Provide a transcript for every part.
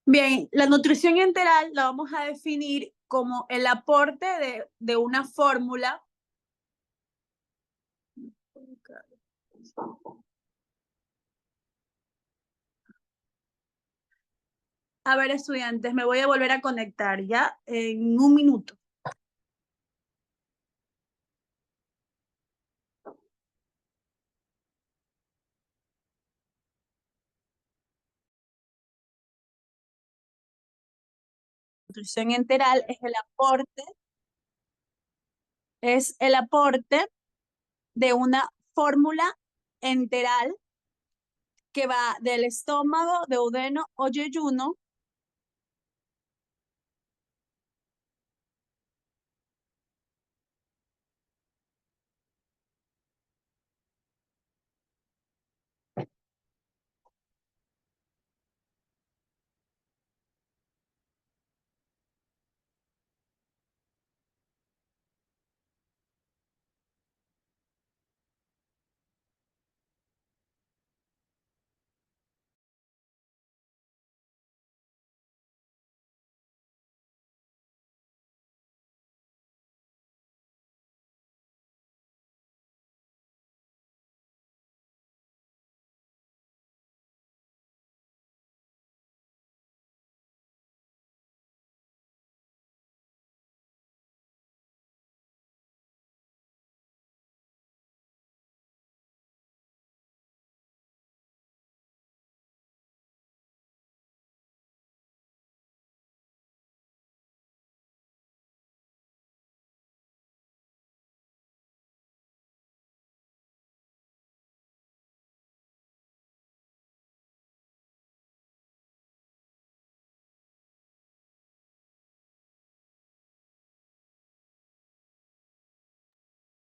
Bien, la nutrición enteral la vamos a definir como el aporte de una fórmula. A ver, estudiantes, me voy a volver a conectar ya en un minuto. Nutrición enteral es el aporte de una fórmula enteral que va del estómago, duodeno o yeyuno.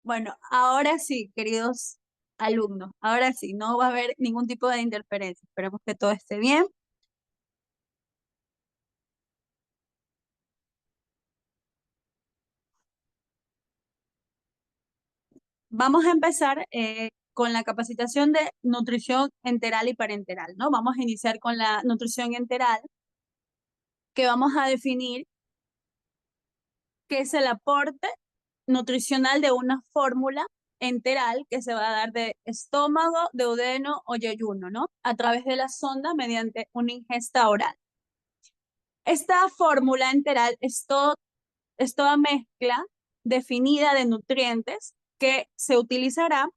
Bueno, ahora sí, queridos alumnos, ahora sí, no va a haber ningún tipo de interferencia. Esperemos que todo esté bien. Vamos a empezar con la capacitación de nutrición enteral y parenteral, ¿no? Vamos a iniciar con la nutrición enteral, que vamos a definir qué es el aporte nutricional de una fórmula enteral que se va a dar de estómago, duodeno o yeyuno, ¿no? A través de la sonda mediante una ingesta oral. Esta fórmula enteral es toda mezcla definida de nutrientes que se utilizará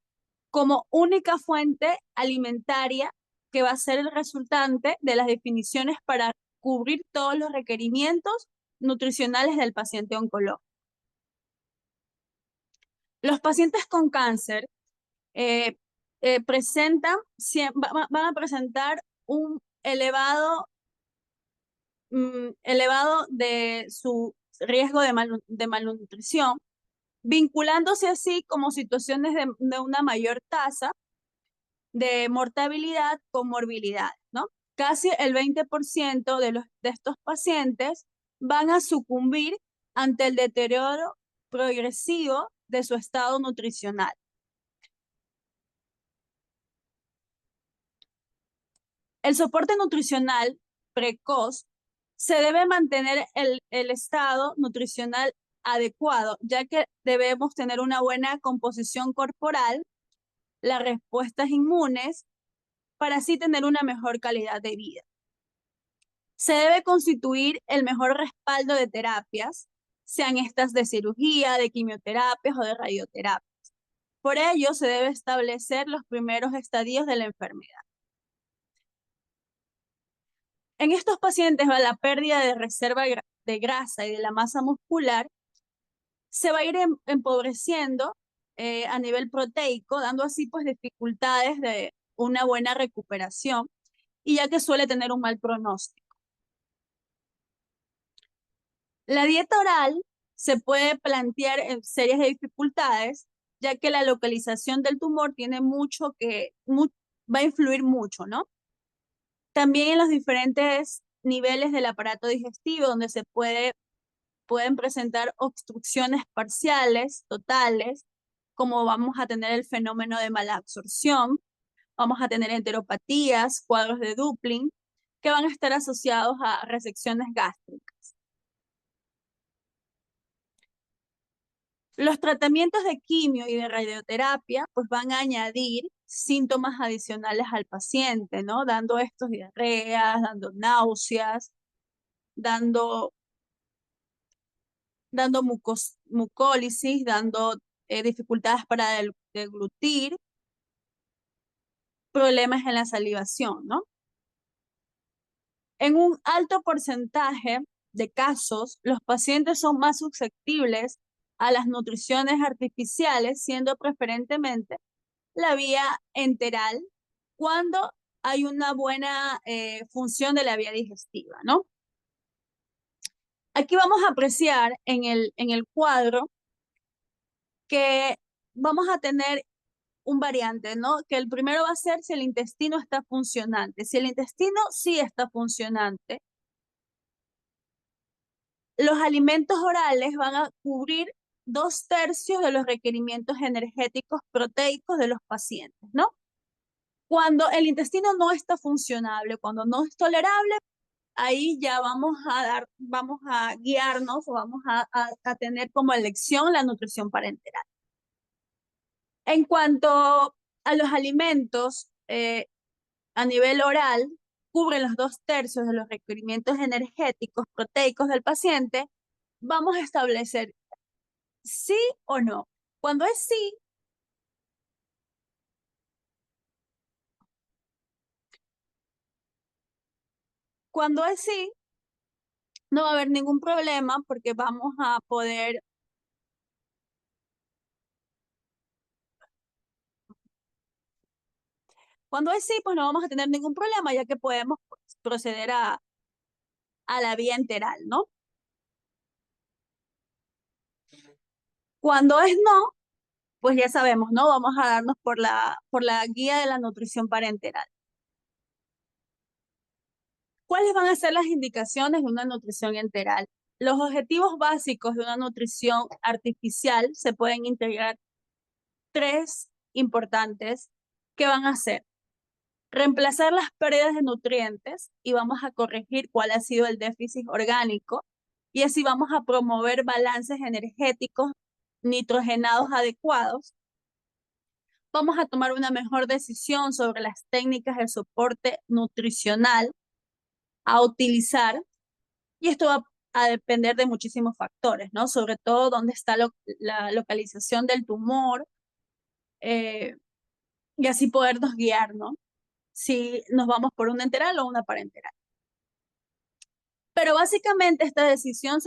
como única fuente alimentaria que va a ser el resultante de las definiciones para cubrir todos los requerimientos nutricionales del paciente oncológico. Los pacientes con cáncer eh, van a presentar un elevado de su riesgo de malnutrición, vinculándose así como situaciones de una mayor tasa de mortalidad con morbilidad, ¿no? Casi el 20% de estos pacientes van a sucumbir ante el deterioro progresivo de su estado nutricional. El soporte nutricional precoz se debe mantener el estado nutricional adecuado, ya que debemos tener una buena composición corporal, las respuestas inmunes, para así tener una mejor calidad de vida. Se debe constituir el mejor respaldo de terapias, sean estas de cirugía, de quimioterapias o de radioterapias. Por ello, se debe establecer los primeros estadios de la enfermedad. En estos pacientes, la pérdida de reserva de grasa y de la masa muscular se va a ir empobreciendo a nivel proteico, dando así pues dificultades de una buena recuperación y ya que suele tener un mal pronóstico. La dieta oral se puede plantear en serias de dificultades, ya que la localización del tumor tiene va a influir mucho, ¿no? También en los diferentes niveles del aparato digestivo, donde pueden presentar obstrucciones parciales, totales, como vamos a tener el fenómeno de mala absorción, vamos a tener enteropatías, cuadros de Dublin, que van a estar asociados a resecciones gástricas. Los tratamientos de quimio y de radioterapia pues van a añadir síntomas adicionales al paciente, ¿no? Dando estos diarreas, dando náuseas, dando mucólisis, dando dificultades para deglutir, problemas en la salivación, ¿no? En un alto porcentaje de casos, los pacientes son más susceptibles a las nutriciones artificiales, siendo preferentemente la vía enteral cuando hay una buena función de la vía digestiva, ¿no? Aquí vamos a apreciar en el cuadro que vamos a tener un variante, ¿no? Que el primero va a ser si el intestino está funcionante. Si el intestino sí está funcionante, los alimentos orales van a cubrir 2/3 de los requerimientos energéticos proteicos de los pacientes, ¿no? Cuando el intestino no está funcionable, cuando no es tolerable, ahí ya vamos a guiarnos o vamos a tener como elección la nutrición parenteral. En cuanto a los alimentos, a nivel oral, cubren los 2/3 de los requerimientos energéticos proteicos del paciente, vamos a establecer sí o no. Cuando es sí, cuando es sí, no va a haber ningún problema porque vamos a poder, cuando es sí, pues no vamos a tener ningún problema ya que podemos pues, proceder a la vía enteral, ¿no? Cuando es no, pues ya sabemos, ¿no? Vamos a darnos por la guía de la nutrición parenteral. ¿Cuáles van a ser las indicaciones de una nutrición enteral? Los objetivos básicos de una nutrición artificial se pueden integrar 3 importantes que van a ser reemplazar las pérdidas de nutrientes y vamos a corregir cuál ha sido el déficit orgánico y así vamos a promover balances energéticos nitrogenados adecuados. Vamos a tomar una mejor decisión sobre las técnicas de soporte nutricional a utilizar y esto va a depender de muchísimos factores, ¿no? Sobre todo dónde está la localización del tumor y así podernos guiar, ¿no? Si nos vamos por una enteral o una parenteral. Pero básicamente esta decisión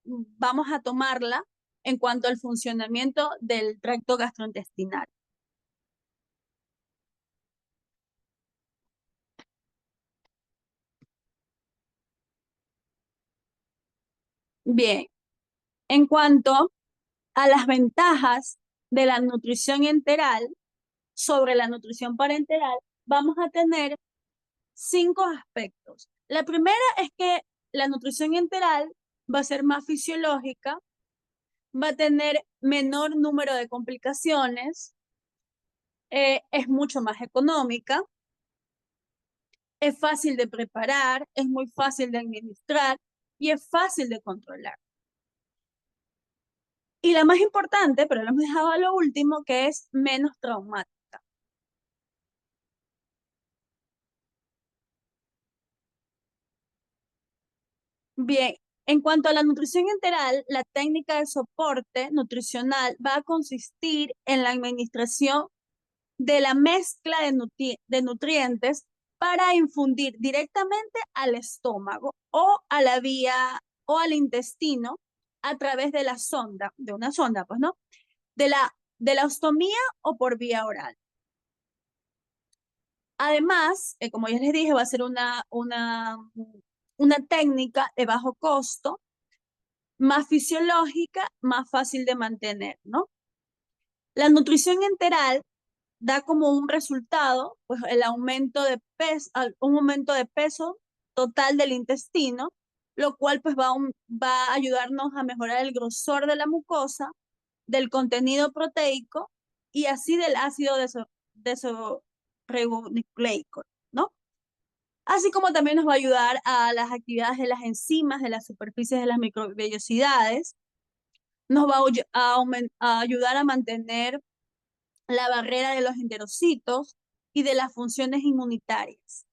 vamos a tomarla en cuanto al funcionamiento del tracto gastrointestinal. Bien, en cuanto a las ventajas de la nutrición enteral sobre la nutrición parenteral, vamos a tener 5 aspectos. La primera es que la nutrición enteral va a ser más fisiológica, va a tener menor número de complicaciones, es mucho más económica, es fácil de preparar, es muy fácil de administrar y es fácil de controlar. Y la más importante, pero lo hemos dejado a lo último, que es menos traumática. Bien, en cuanto a la nutrición enteral, la técnica de soporte nutricional va a consistir en la administración de la mezcla de nutrientes para infundir directamente al estómago o a la vía o al intestino a través de la sonda, de una sonda, pues, ¿no? De la ostomía o por vía oral. Además, como ya les dije, va a ser una técnica de bajo costo, más fisiológica, más fácil de mantener, ¿no? La nutrición enteral da como un resultado, pues el aumento de peso, un aumento de peso total del intestino, lo cual pues va a ayudarnos a mejorar el grosor de la mucosa, del contenido proteico y así del ácido desoxirribonucleico, ¿no? así como también nos va a ayudar a las actividades de las enzimas, de las superficies de las microvellosidades, nos va a ayudar a mantener la barrera de los enterocitos y de las funciones inmunitarias.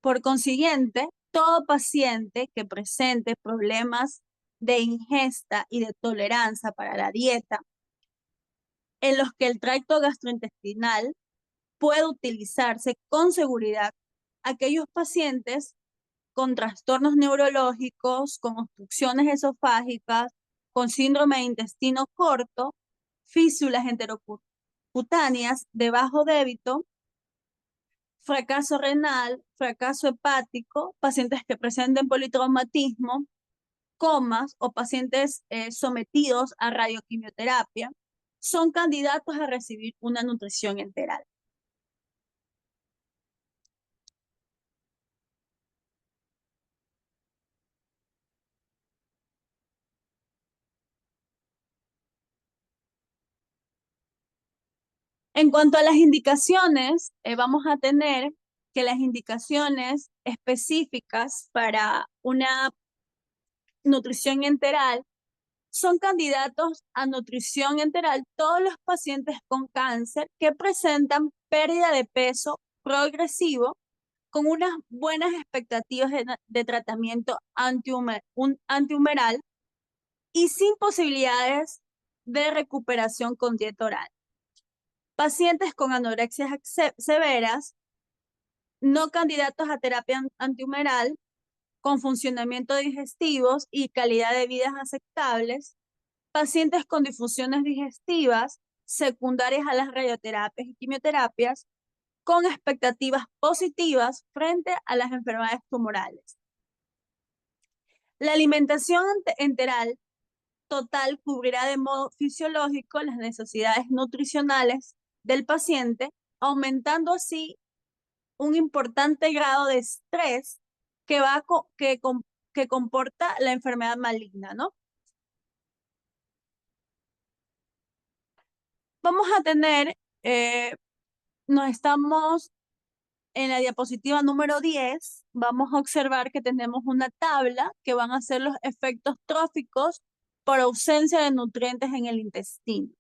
Por consiguiente, todo paciente que presente problemas de ingesta y de tolerancia para la dieta, en los que el tracto gastrointestinal puede utilizarse con seguridad, aquellos pacientes con trastornos neurológicos, con obstrucciones esofágicas, con síndrome de intestino corto, físulas enterocutáneas de bajo débito, fracaso renal, fracaso hepático, pacientes que presenten politraumatismo, comas o pacientes sometidos a radioquimioterapia, son candidatos a recibir una nutrición enteral. En cuanto a las indicaciones, vamos a tener que las indicaciones específicas para una nutrición enteral son candidatos a nutrición enteral todos los pacientes con cáncer que presentan pérdida de peso progresivo con unas buenas expectativas de tratamiento antihumoral y sin posibilidades de recuperación con dieta oral. Pacientes con anorexias severas, no candidatos a terapia antihumoral, con funcionamiento digestivos y calidad de vida aceptables, pacientes con disfunciones digestivas secundarias a las radioterapias y quimioterapias, con expectativas positivas frente a las enfermedades tumorales. La alimentación enteral total cubrirá de modo fisiológico las necesidades nutricionales del paciente, aumentando así un importante grado de estrés que comporta la enfermedad maligna, ¿no? Vamos a tener, nos estamos en la diapositiva número 10, vamos a observar que tenemos una tabla que van a ser los efectos tróficos por ausencia de nutrientes en el intestino.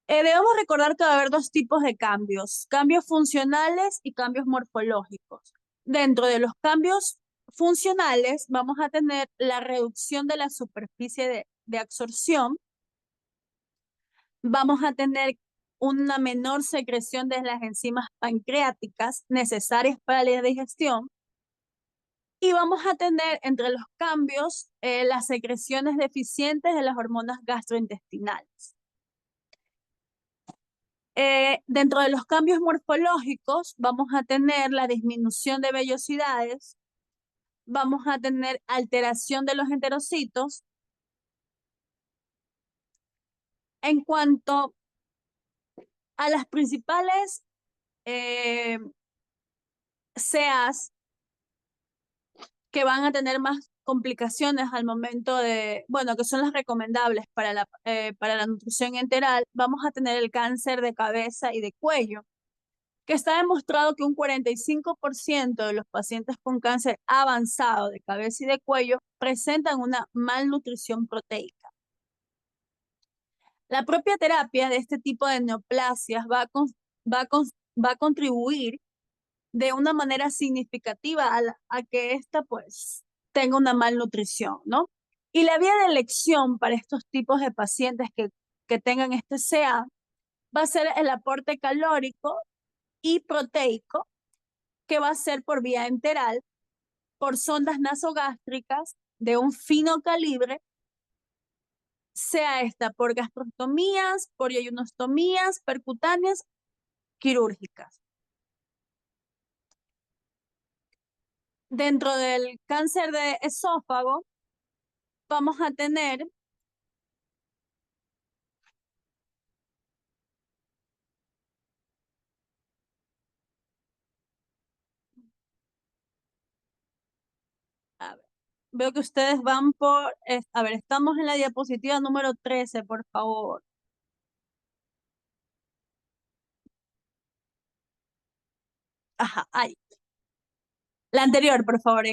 Debemos recordar que va a haber dos tipos de cambios funcionales y cambios morfológicos. Dentro de los cambios funcionales vamos a tener la reducción de la superficie de absorción, vamos a tener una menor secreción de las enzimas pancreáticas necesarias para la digestión y vamos a tener entre los cambios las secreciones deficientes de las hormonas gastrointestinales. Dentro de los cambios morfológicos vamos a tener la disminución de vellosidades, vamos a tener alteración de los enterocitos. En cuanto a las principales CEAs que van a tener más complicaciones al momento de, bueno, que son las recomendables para la nutrición enteral, vamos a tener el cáncer de cabeza y de cuello, que está demostrado que un 45% de los pacientes con cáncer avanzado de cabeza y de cuello presentan una malnutrición proteica. La propia terapia de este tipo de neoplasias va a contribuir de una manera significativa a que ésta pues tenga una malnutrición, ¿no? Y la vía de elección para estos tipos de pacientes que tengan este CA va a ser el aporte calórico y proteico, que va a ser por vía enteral, por sondas nasogástricas de un fino calibre, sea esta por gastrostomías, por yeyunostomías, percutáneas, quirúrgicas. Dentro del cáncer de esófago, vamos a tener a ver, veo que ustedes van por, a ver, estamos en la diapositiva número 13, por favor. Ajá, ahí. La anterior, por favor.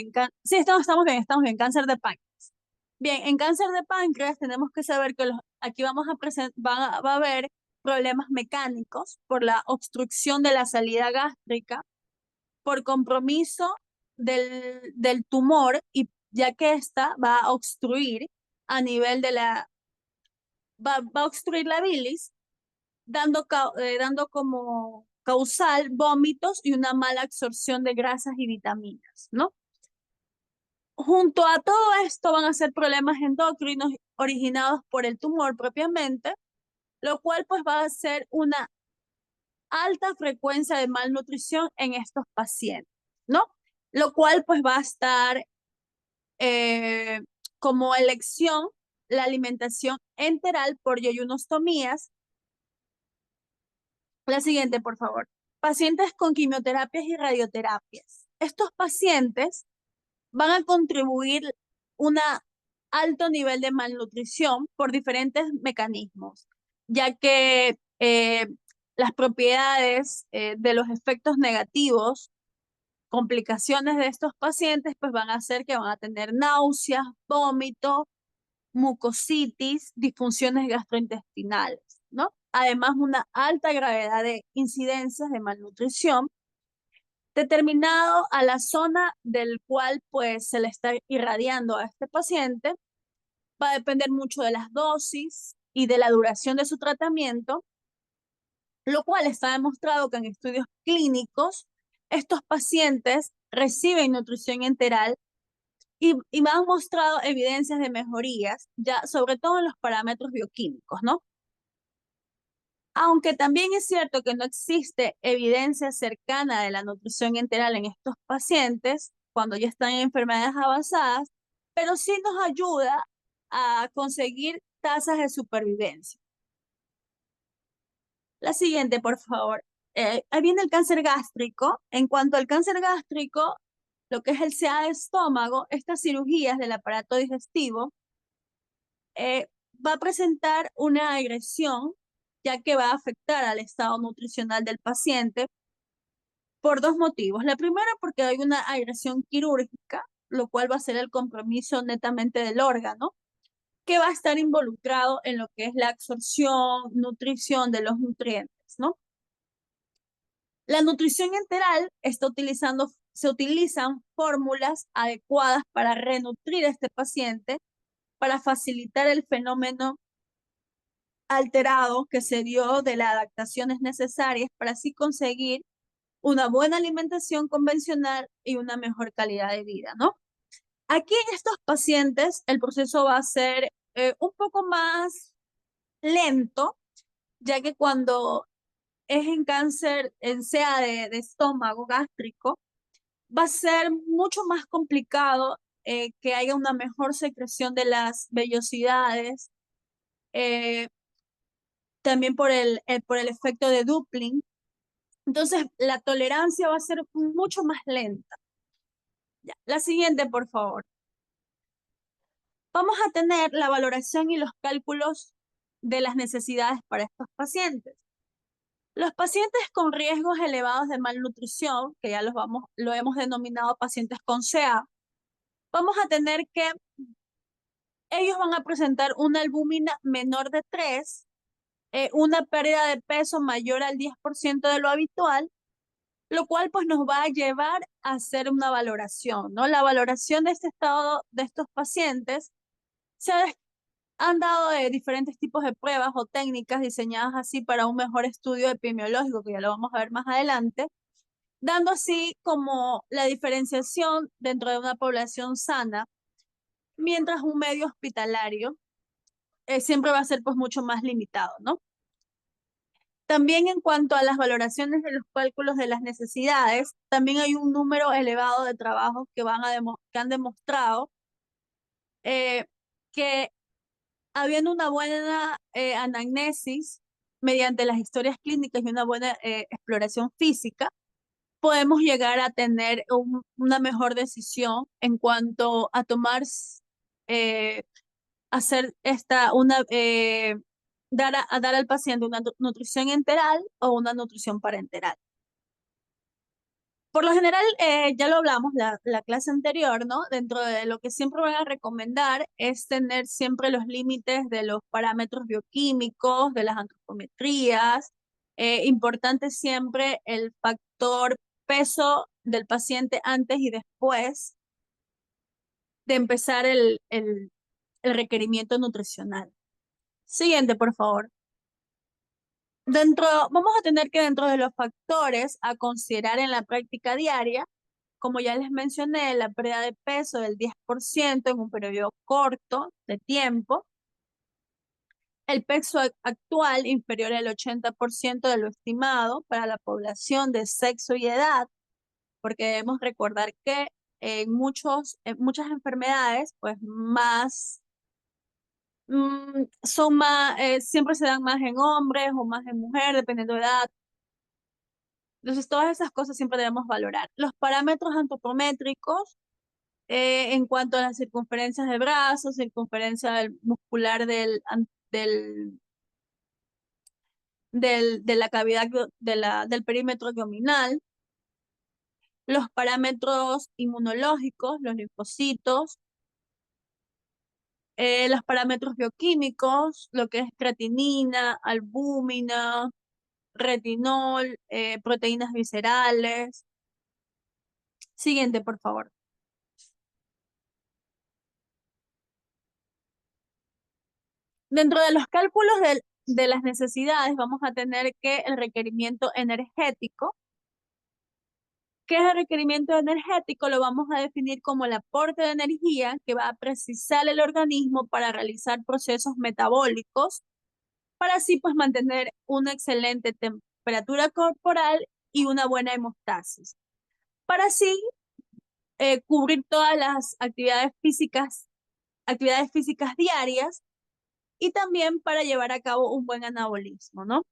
Sí, estamos bien. Cáncer de páncreas. Bien, en cáncer de páncreas tenemos que saber que aquí va a haber problemas mecánicos por la obstrucción de la salida gástrica, por compromiso del tumor, y ya que esta va a obstruir a nivel de va a obstruir la bilis, dando como causal vómitos y una mala absorción de grasas y vitaminas, ¿no? Junto a todo esto van a ser problemas endocrinos originados por el tumor propiamente, lo cual pues va a ser una alta frecuencia de malnutrición en estos pacientes, ¿no? Lo cual pues va a estar eh, como elección la alimentación enteral por yeyunostomías. La siguiente, por favor. Pacientes con quimioterapias y radioterapias. Estos pacientes van a contribuir un alto nivel de malnutrición por diferentes mecanismos, ya que las propiedades de los efectos negativos, complicaciones de estos pacientes, pues van a hacer que van a tener náuseas, vómito, mucositis, disfunciones gastrointestinales, ¿no? Además, una alta gravedad de incidencias de malnutrición determinado a la zona del cual pues se le está irradiando a este paciente. Va a depender mucho de las dosis y de la duración de su tratamiento, lo cual está demostrado que en estudios clínicos estos pacientes reciben nutrición enteral y me han mostrado evidencias de mejorías, ya sobre todo en los parámetros bioquímicos, ¿no? Aunque también es cierto que no existe evidencia cercana de la nutrición enteral en estos pacientes cuando ya están en enfermedades avanzadas, pero sí nos ayuda a conseguir tasas de supervivencia. La siguiente, por favor. Ahí viene el cáncer gástrico. En cuanto al cáncer gástrico, lo que es el CA de estómago, estas cirugías del aparato digestivo, va a presentar una agresión, ya que va a afectar al estado nutricional del paciente por dos motivos. La primera, porque hay una agresión quirúrgica, lo cual va a ser el compromiso netamente del órgano, que va a estar involucrado en lo que es la absorción, nutrición de los nutrientes, ¿no? La nutrición enteral se utilizan fórmulas adecuadas para renutrir a este paciente, para facilitar el fenómeno alterado que se dio de las adaptaciones necesarias para así conseguir una buena alimentación convencional y una mejor calidad de vida, ¿no? Aquí en estos pacientes el proceso va a ser un poco más lento, ya que cuando es en cáncer, en sea de estómago gástrico, va a ser mucho más complicado que haya una mejor secreción de las vellosidades, eh, también por el efecto de Dupling. Entonces, la tolerancia va a ser mucho más lenta. Ya. La siguiente, por favor. Vamos a tener la valoración y los cálculos de las necesidades para estos pacientes. Los pacientes con riesgos elevados de malnutrición, que ya lo hemos denominado pacientes con CA, vamos a tener que ellos van a presentar una albúmina menor de 3, una pérdida de peso mayor al 10% de lo habitual, lo cual pues nos va a llevar a hacer una valoración, ¿no? La valoración de este estado de estos pacientes han dado de diferentes tipos de pruebas o técnicas diseñadas así para un mejor estudio epidemiológico, que ya lo vamos a ver más adelante, dando así como la diferenciación dentro de una población sana, mientras un medio hospitalario siempre va a ser pues mucho más limitado, ¿no? También en cuanto a las valoraciones de los cálculos de las necesidades, también hay un número elevado de trabajos que han demostrado eh, que habiendo una buena anamnesis mediante las historias clínicas y una buena exploración física, podemos llegar a tener una mejor decisión en cuanto a tomar, eh, hacer dar al paciente una nutrición enteral o una nutrición parenteral. Por lo general, ya lo hablamos la clase anterior, ¿no? Dentro de lo que siempre van a recomendar es tener siempre los límites de los parámetros bioquímicos, de las antropometrías. Importante siempre el factor peso del paciente antes y después de empezar el requerimiento nutricional. Siguiente, por favor. Vamos a tener que dentro de los factores a considerar en la práctica diaria, como ya les mencioné, la pérdida de peso del 10% en un periodo corto de tiempo, el peso actual inferior al 80% de lo estimado para la población de sexo y edad, porque debemos recordar que en muchas enfermedades, pues son más, siempre se dan más en hombres o más en mujeres, dependiendo de edad. Entonces, todas esas cosas siempre debemos valorar. Los parámetros antropométricos, en cuanto a las circunferencias de brazos, circunferencia muscular de la cavidad del perímetro abdominal, los parámetros inmunológicos, los linfocitos, los parámetros bioquímicos, lo que es creatinina, albúmina, retinol, proteínas viscerales. Siguiente, por favor. Dentro de los cálculos de las necesidades vamos a tener que el requerimiento energético. ¿Qué es el requerimiento energético? Lo vamos a definir como el aporte de energía que va a precisar el organismo para realizar procesos metabólicos, para así pues mantener una excelente temperatura corporal y una buena hemostasis. Para así cubrir todas las actividades físicas diarias y también para llevar a cabo un buen anabolismo, ¿no?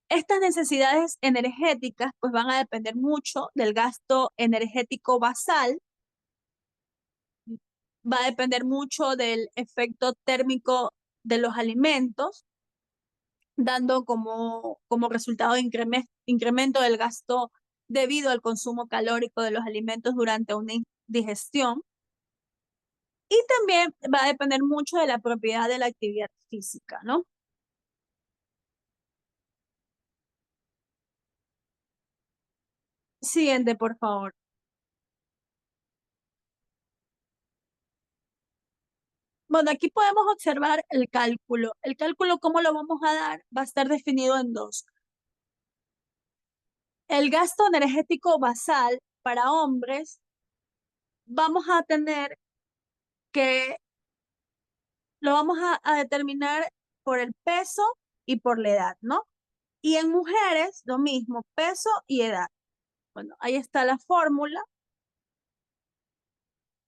Estas necesidades energéticas pues van a depender mucho del gasto energético basal, va a depender mucho del efecto térmico de los alimentos, dando como resultado incremento del gasto debido al consumo calórico de los alimentos durante una digestión. Y también va a depender mucho de la propiedad de la actividad física, ¿no? Siguiente, por favor. Bueno, aquí podemos observar el cálculo. El cálculo, ¿cómo lo vamos a dar? Va a estar definido en dos. El gasto energético basal para hombres, vamos a tener que lo vamos a determinar por el peso y por la edad, ¿no? Y en mujeres, lo mismo, peso y edad. Bueno, ahí está la fórmula.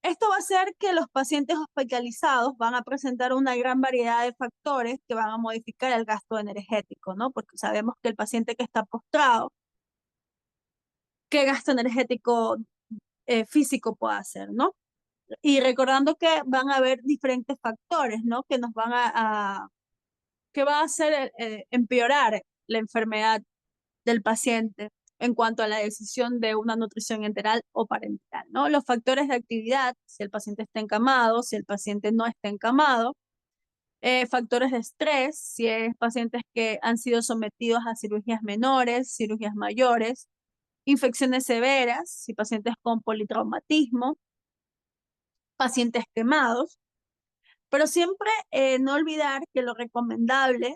Esto va a hacer que los pacientes hospitalizados van a presentar una gran variedad de factores que van a modificar el gasto energético, ¿no? Porque sabemos que el paciente que está postrado, ¿qué gasto energético físico puede hacer, ¿no? Y recordando que van a haber diferentes factores, ¿no? Que nos van que va a hacer empeorar la enfermedad del paciente en cuanto a la decisión de una nutrición enteral o parenteral, ¿no? Los factores de actividad, si el paciente está encamado, si el paciente no está encamado, factores de estrés, si es pacientes que han sido sometidos a cirugías menores, cirugías mayores, infecciones severas, si pacientes con politraumatismo, pacientes quemados, pero siempre no olvidar que lo recomendable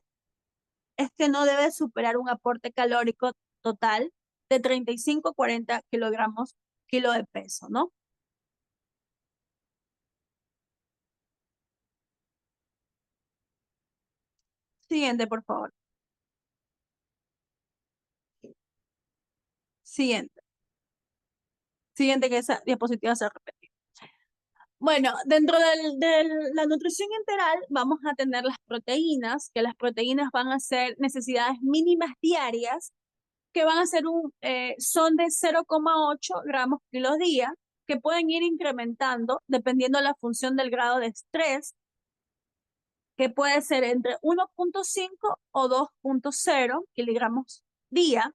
es que no debe superar un aporte calórico total de 35 a 40 kilogramos kilo de peso, ¿no? Siguiente, por favor. Siguiente. Siguiente, que esa diapositiva se repite. Bueno, dentro de la nutrición enteral vamos a tener las proteínas, que las proteínas van a ser necesidades mínimas diarias, que van a ser son de 0,8 gramos kilo día, que pueden ir incrementando dependiendo de la función del grado de estrés, que puede ser entre 1,5 o 2,0 kilogramos día.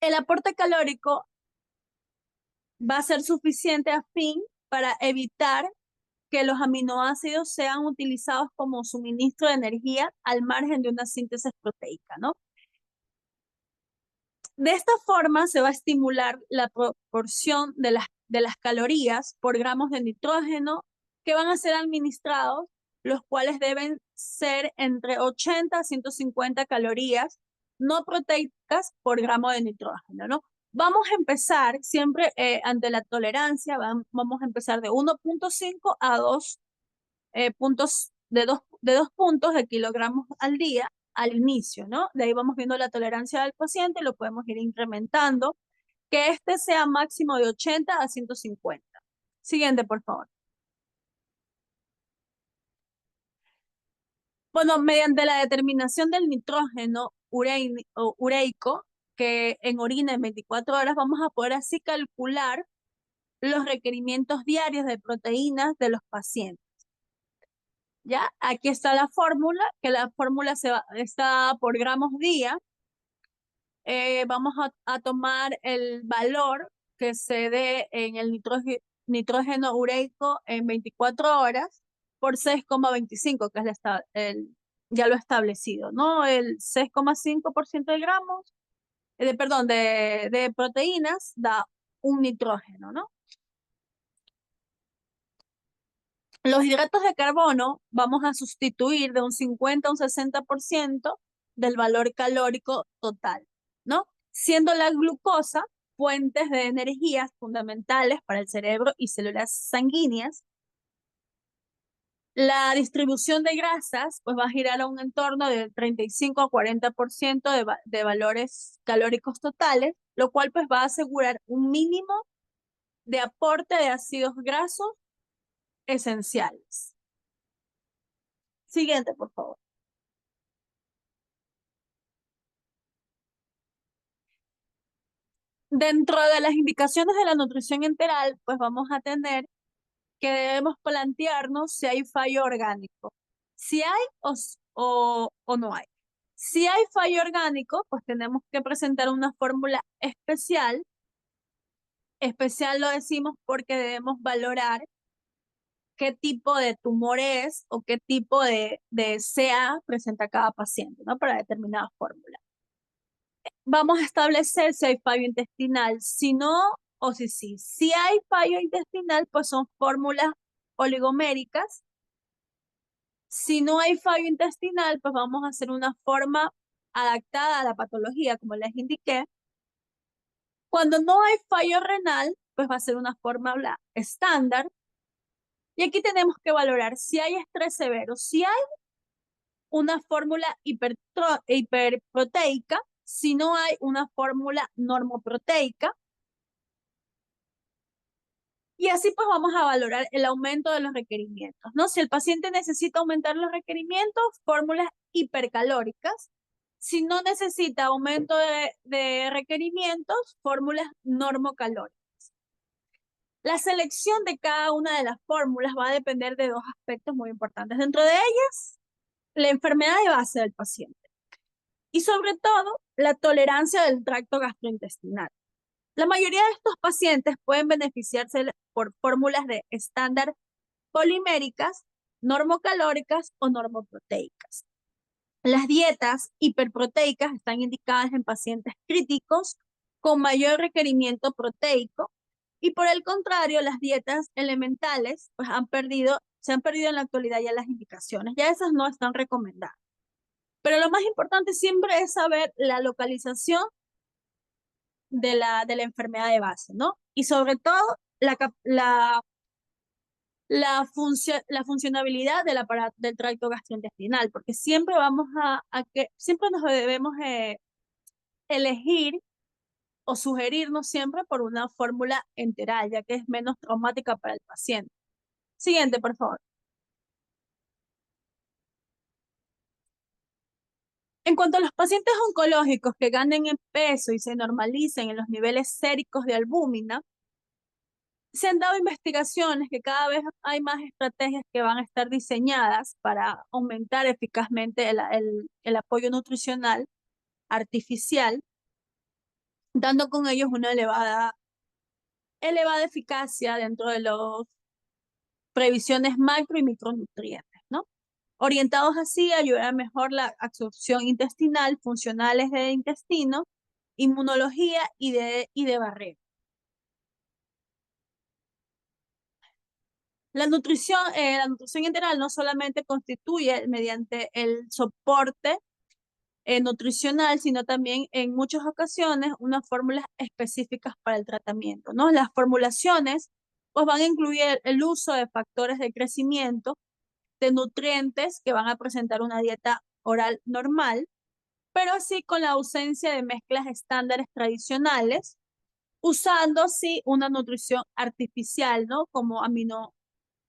El aporte calórico va a ser suficiente a fin para evitar que los aminoácidos sean utilizados como suministro de energía al margen de una síntesis proteica, ¿no? De esta forma se va a estimular la proporción de las calorías por gramos de nitrógeno que van a ser administrados, los cuales deben ser entre 80 a 150 calorías no proteicas por gramo de nitrógeno, ¿no? Vamos a empezar siempre ante la tolerancia, vamos a empezar de 1.5 a 2 puntos de 2 puntos de kilogramos al día al inicio, ¿no? De ahí vamos viendo la tolerancia del paciente y lo podemos ir incrementando, que este sea máximo de 80 a 150. Siguiente, por favor. Bueno, mediante la determinación del nitrógeno ureico, que en orina en 24 horas, vamos a poder así calcular los requerimientos diarios de proteínas de los pacientes. ¿Ya? Aquí está la fórmula, que la fórmula está por gramos día. Vamos a tomar el valor que se dé en el nitrógeno ureico en 24 horas por 6,25, que es ya lo establecido, ¿no? El 6,5% de gramos, perdón, de proteínas da un nitrógeno, ¿no? Los hidratos de carbono vamos a sustituir de un 50 a un 60% del valor calórico total, ¿no? Siendo la glucosa fuentes de energías fundamentales para el cerebro y células sanguíneas. La distribución de grasas pues va a girar a un entorno del 35 a 40% de valores calóricos totales, lo cual pues va a asegurar un mínimo de aporte de ácidos grasos esenciales. Siguiente, por favor. Dentro de las indicaciones de la nutrición enteral, pues vamos a tener que debemos plantearnos si hay fallo orgánico, si hay o no hay. Si hay fallo orgánico, pues tenemos que presentar una fórmula especial. Especial lo decimos porque debemos valorar qué tipo de tumor es o qué tipo de CA presenta cada paciente, ¿no? Para determinada fórmula. Vamos a establecer si hay fallo intestinal, si no o si sí. Si hay fallo intestinal, pues son fórmulas oligoméricas. Si no hay fallo intestinal, pues vamos a hacer una forma adaptada a la patología, como les indiqué. Cuando no hay fallo renal, pues va a ser una fórmula estándar. Y aquí tenemos que valorar si hay estrés severo, si hay una fórmula hiperproteica, si no hay una fórmula normoproteica. Y así pues vamos a valorar el aumento de los requerimientos, ¿no? Si el paciente necesita aumentar los requerimientos, fórmulas hipercalóricas. Si no necesita aumento de requerimientos, fórmulas normocalóricas. La selección de cada una de las fórmulas va a depender de dos aspectos muy importantes. Dentro de ellas, la enfermedad de base del paciente y sobre todo la tolerancia del tracto gastrointestinal. La mayoría de estos pacientes pueden beneficiarse por fórmulas de estándar poliméricas, normocalóricas o normoproteicas. Las dietas hiperproteicas están indicadas en pacientes críticos con mayor requerimiento proteico y por el contrario, las dietas elementales pues se han perdido en la actualidad ya las indicaciones, ya esas no están recomendadas. Pero lo más importante siempre es saber la localización de la enfermedad de base, ¿no? Y sobre todo la funcionabilidad del tracto gastrointestinal, porque siempre siempre nos debemos elegir o sugerirnos siempre por una fórmula enteral, ya que es menos traumática para el paciente. Siguiente, por favor. En cuanto a los pacientes oncológicos que ganen en peso y se normalicen en los niveles séricos de albúmina, se han dado investigaciones que cada vez hay más estrategias que van a estar diseñadas para aumentar eficazmente el apoyo nutricional artificial, dando con ellos una elevada elevada eficacia dentro de las previsiones macro y micronutrientes, ¿no? Orientados así a ayudar a mejor la absorción intestinal, funcionales de intestino, inmunología y de barrera. La nutrición integral no solamente constituye mediante el soporte nutricional, sino también en muchas ocasiones unas fórmulas específicas para el tratamiento, ¿no? Las formulaciones pues van a incluir el uso de factores de crecimiento, de nutrientes que van a presentar una dieta oral normal, pero así con la ausencia de mezclas estándares tradicionales, usando sí una nutrición artificial, ¿no? Como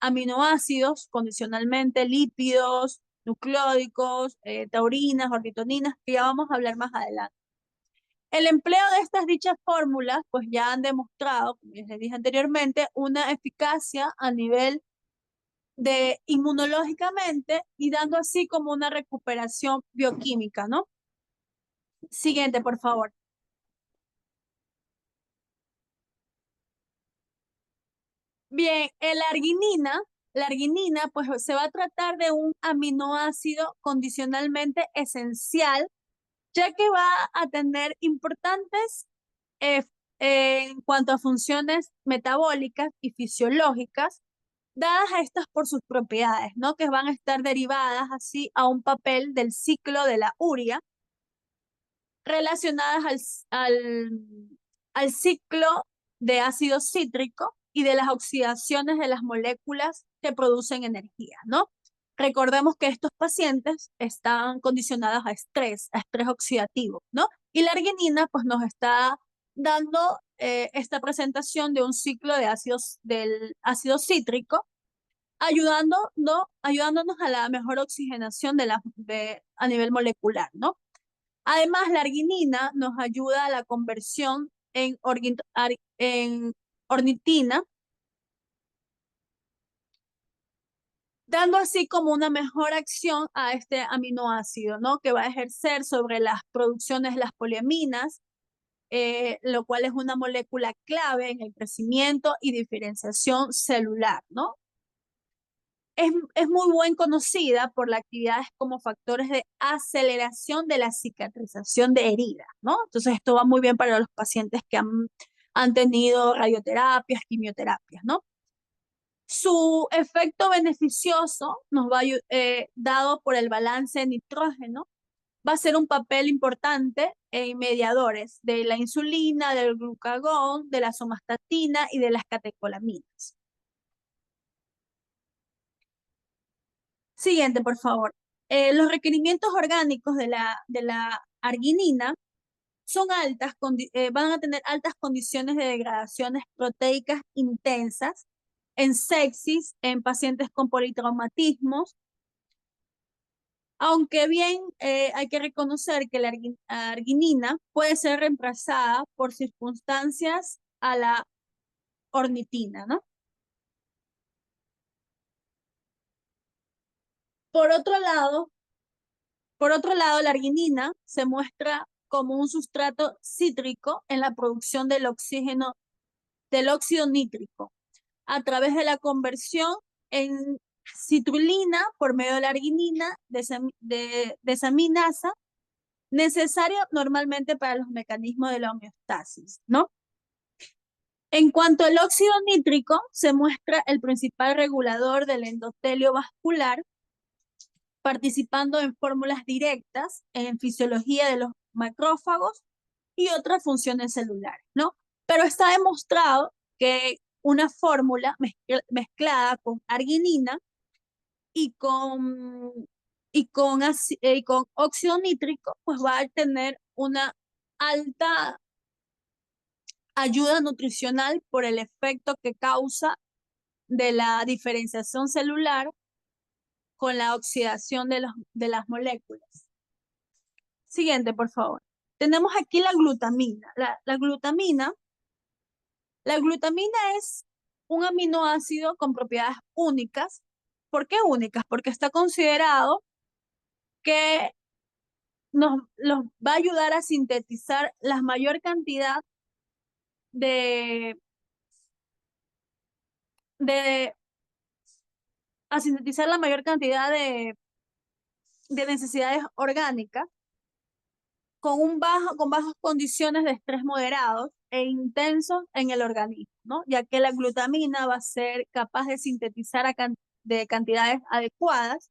aminoácidos condicionalmente, lípidos, nucleódicos, taurinas, ornitoninas, que ya vamos a hablar más adelante. El empleo de estas dichas fórmulas, pues ya han demostrado, como les dije anteriormente, una eficacia a nivel de inmunológicamente y dando así como una recuperación bioquímica, ¿no? Siguiente, por favor. Bien, la arginina, pues se va a tratar de un aminoácido condicionalmente esencial, ya que va a tener importantes eh, en cuanto a funciones metabólicas y fisiológicas, dadas a estas por sus propiedades, ¿no? Que van a estar derivadas así a un papel del ciclo de la urea, relacionadas al ciclo de ácido cítrico y de las oxidaciones de las moléculas que producen energía, ¿no? Recordemos que estos pacientes están condicionados a estrés oxidativo, ¿no? Y la arginina pues nos está dando esta presentación de un ciclo del ácido cítrico, ayudándonos a la mejor oxigenación a nivel molecular, ¿no? Además, la arginina nos ayuda a la conversión en ornitina, dando así como una mejor acción a este aminoácido, ¿no? Que va a ejercer sobre las producciones de las poliaminas, lo cual es una molécula clave en el crecimiento y diferenciación celular, ¿no? Es muy buen conocida por las actividades como factores de aceleración de la cicatrización de heridas, ¿no? Entonces esto va muy bien para los pacientes que han tenido radioterapias, quimioterapias, ¿no? Su efecto beneficioso dado por el balance de nitrógeno, va a ser un papel importante en mediadores de la insulina, del glucagón, de la somatostatina y de las catecolaminas. Siguiente, por favor. Los requerimientos orgánicos de la arginina van a tener altas condiciones de degradaciones proteicas intensas en sepsis, en pacientes con politraumatismos, aunque bien hay que reconocer que la arginina puede ser reemplazada por circunstancias a la ornitina, ¿no? Por otro lado, la arginina se muestra como un sustrato cítrico en la producción del óxido nítrico, a través de la conversión en citrulina por medio de la arginina desaminasa, necesario normalmente para los mecanismos de la homeostasis, ¿no? En cuanto al óxido nítrico, se muestra el principal regulador del endotelio vascular, participando en fórmulas directas en fisiología de los macrófagos y otras funciones celulares, ¿no? Pero está demostrado que una fórmula mezclada con arginina y con óxido nítrico, pues va a tener una alta ayuda nutricional por el efecto que causa de la diferenciación celular con la oxidación de las moléculas. Siguiente, por favor. Tenemos aquí la glutamina. La glutamina es un aminoácido con propiedades únicas. ¿Por qué únicas? Porque está considerado que los va a ayudar a sintetizar la mayor cantidad de de a sintetizar la mayor cantidad de necesidades orgánicas con bajas condiciones de estrés moderados e intensos en el organismo, ¿no? Ya que la glutamina va a ser capaz de sintetizar de cantidades adecuadas,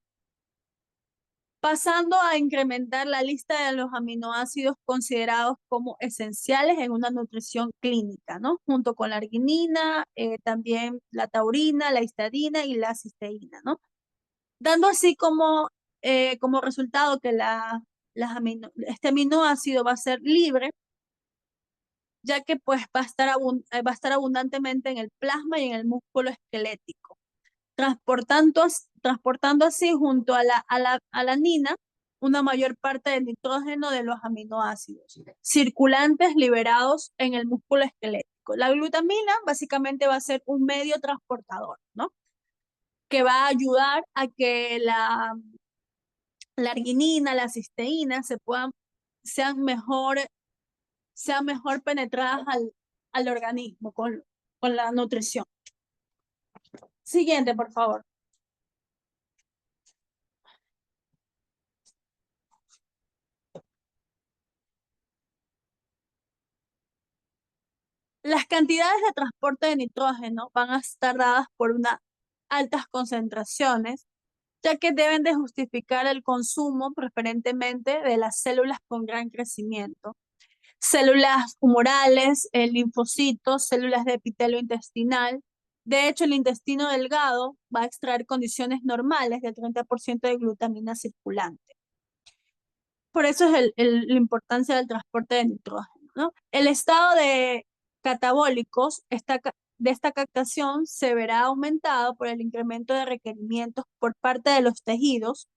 pasando a incrementar la lista de los aminoácidos considerados como esenciales en una nutrición clínica, ¿no? Junto con la arginina, también la taurina, la histidina y la cisteína, ¿no? Dando así como resultado que este aminoácido va a ser libre, ya que pues va a estar abundantemente en el plasma y en el músculo esquelético, transportando así junto a la nina una mayor parte del nitrógeno de los aminoácidos circulantes liberados en el músculo esquelético. La glutamina básicamente va a ser un medio transportador, ¿no? Que va a ayudar a que la arginina, la cisteína sean mejor, sean mejor penetradas al organismo con la nutrición. Siguiente, por favor. Las cantidades de transporte de nitrógeno van a estar dadas por unas altas concentraciones, ya que deben de justificar el consumo preferentemente de las células con gran crecimiento. Células humorales, linfocitos, células de epitelio intestinal. De hecho, el intestino delgado va a extraer condiciones normales del 30% de glutamina circulante. Por eso es la importancia del transporte de nitrógeno, ¿no? El estado de catabólicos de esta captación se verá aumentado por el incremento de requerimientos por parte de los tejidos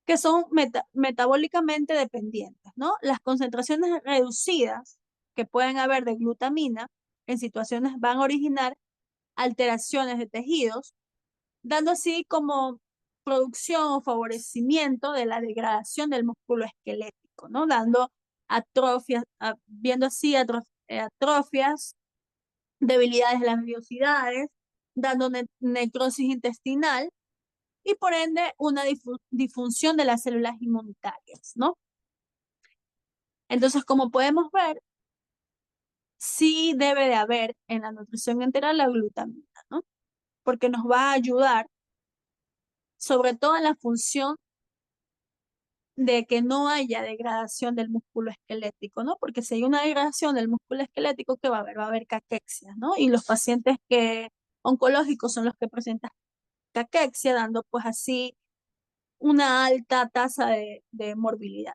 que son metabólicamente dependientes, ¿no? Las concentraciones reducidas que pueden haber de glutamina en situaciones van a originar alteraciones de tejidos, dando así como producción o favorecimiento de la degradación del músculo esquelético, ¿no? Dando atrofias, viendo así atrofias, debilidades de las vellosidades, dando necrosis intestinal y por ende una disfunción de las células inmunitarias, ¿no? Entonces, como podemos ver, sí debe de haber en la nutrición enteral la glutamina, ¿no? Porque nos va a ayudar sobre todo en la función de que no haya degradación del músculo esquelético, ¿no? Porque si hay una degradación del músculo esquelético, ¿qué va a haber? Va a haber caquexia, ¿no? Y los pacientes oncológicos son los que presentan caquexia, dando pues así una alta tasa de morbilidad.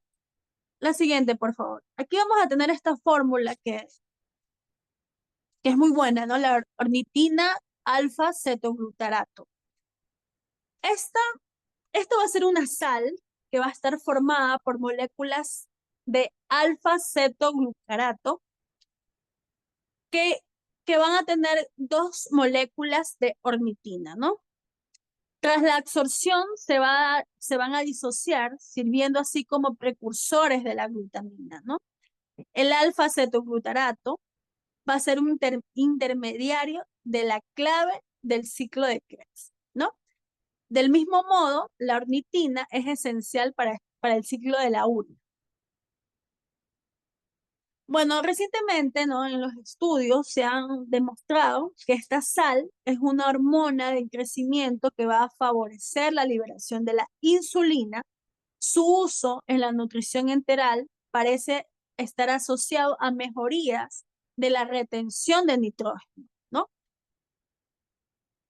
La siguiente, por favor. Aquí vamos a tener esta fórmula que es muy buena, ¿no? La ornitina alfa-cetoglutarato. Esto va a ser una sal que va a estar formada por moléculas de alfa-cetoglutarato que, que van a tener dos moléculas de ornitina, ¿no? Tras la absorción se van a disociar, sirviendo así como precursores de la glutamina, ¿no? El alfa-cetoglutarato va a ser un intermediario de la clave del ciclo de Krebs, ¿no? Del mismo modo, la ornitina es esencial para el ciclo de la urina. Bueno, recientemente, ¿no? En los estudios se han demostrado que esta sal es una hormona de crecimiento que va a favorecer la liberación de la insulina. Su uso en la nutrición enteral parece estar asociado a mejorías de la retención de nitrógeno, ¿no?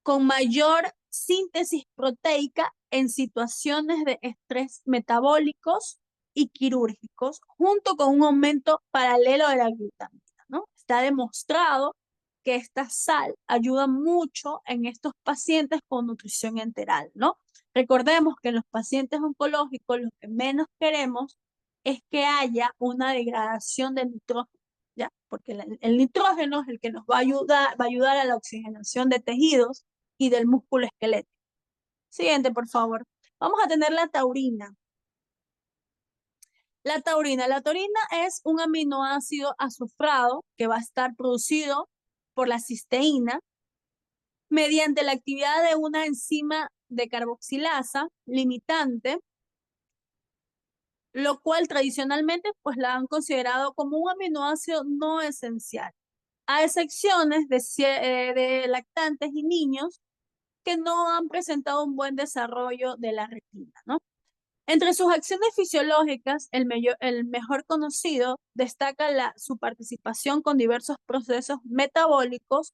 Con mayor síntesis proteica en situaciones de estrés metabólicos y quirúrgicos, junto con un aumento paralelo de la glutamina, ¿no? Está demostrado que esta sal ayuda mucho en estos pacientes con nutrición enteral, ¿no? Recordemos que en los pacientes oncológicos lo que menos queremos es que haya una degradación de nitrógeno, ¿ya? Porque el nitrógeno es el que nos va a ayudar a la oxigenación de tejidos y del músculo esquelético. Siguiente, por favor. Vamos a tener la taurina. La taurina es un aminoácido azufrado que va a estar producido por la cisteína mediante la actividad de una enzima de carboxilasa limitante, lo cual tradicionalmente pues la han considerado como un aminoácido no esencial, a excepciones de lactantes y niños que no han presentado un buen desarrollo de la retina, ¿no? Entre sus acciones fisiológicas, el mejor conocido destaca su participación con diversos procesos metabólicos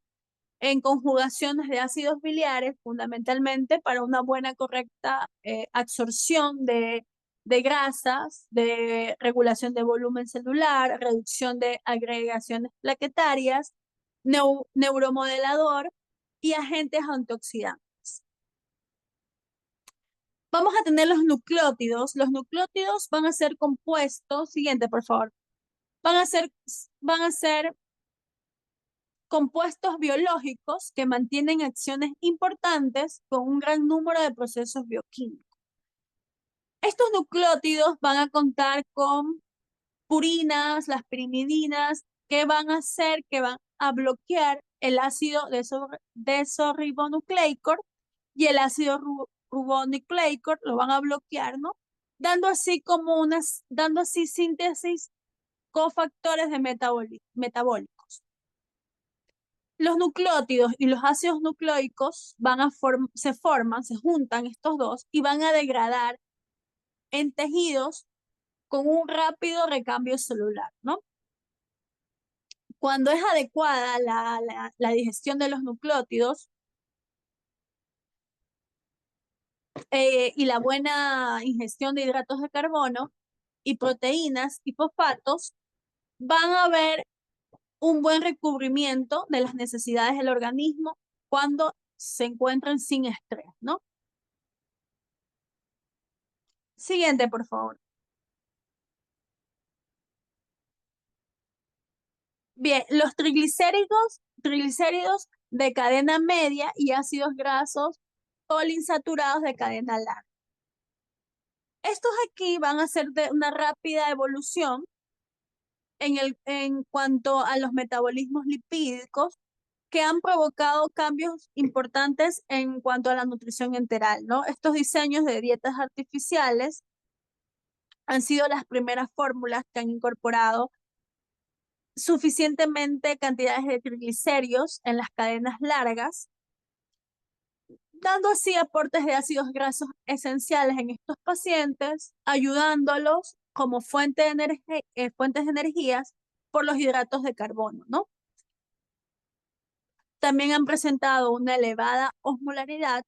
en conjugaciones de ácidos biliares, fundamentalmente para una buena, correcta absorción de grasas, de regulación de volumen celular, reducción de agregaciones plaquetarias, neuromodelador y agentes antioxidantes. Vamos a tener los nucleótidos. Los nucleótidos van a ser compuestos, siguiente por favor, van a ser compuestos biológicos que mantienen acciones importantes con un gran número de procesos bioquímicos. Estos nucleótidos van a contar con purinas, las pirimidinas, que van a hacer, que van a bloquear el ácido desoxirribonucleico y el ácido ribonucleico, lo van a bloquear, ¿no? Dando así síntesis cofactores de metabólicos. Los nucleótidos y los ácidos nucleicos se juntan estos dos y van a degradar en tejidos con un rápido recambio celular, ¿no? Cuando es adecuada la digestión de los nucleótidos y la buena ingestión de hidratos de carbono y proteínas y fosfatos, van a haber un buen recubrimiento de las necesidades del organismo cuando se encuentran sin estrés, ¿no? Siguiente, por favor. Bien, los triglicéridos de cadena media y ácidos grasos poliinsaturados de cadena larga. Estos aquí van a ser de una rápida evolución en cuanto a los metabolismos lipídicos que han provocado cambios importantes en cuanto a la nutrición enteral, ¿no? Estos diseños de dietas artificiales han sido las primeras fórmulas que han incorporado suficientemente cantidades de triglicéridos en las cadenas largas, dando así aportes de ácidos grasos esenciales en estos pacientes, ayudándolos como fuentes de energías por los hidratos de carbono, ¿no? También han presentado una elevada osmolaridad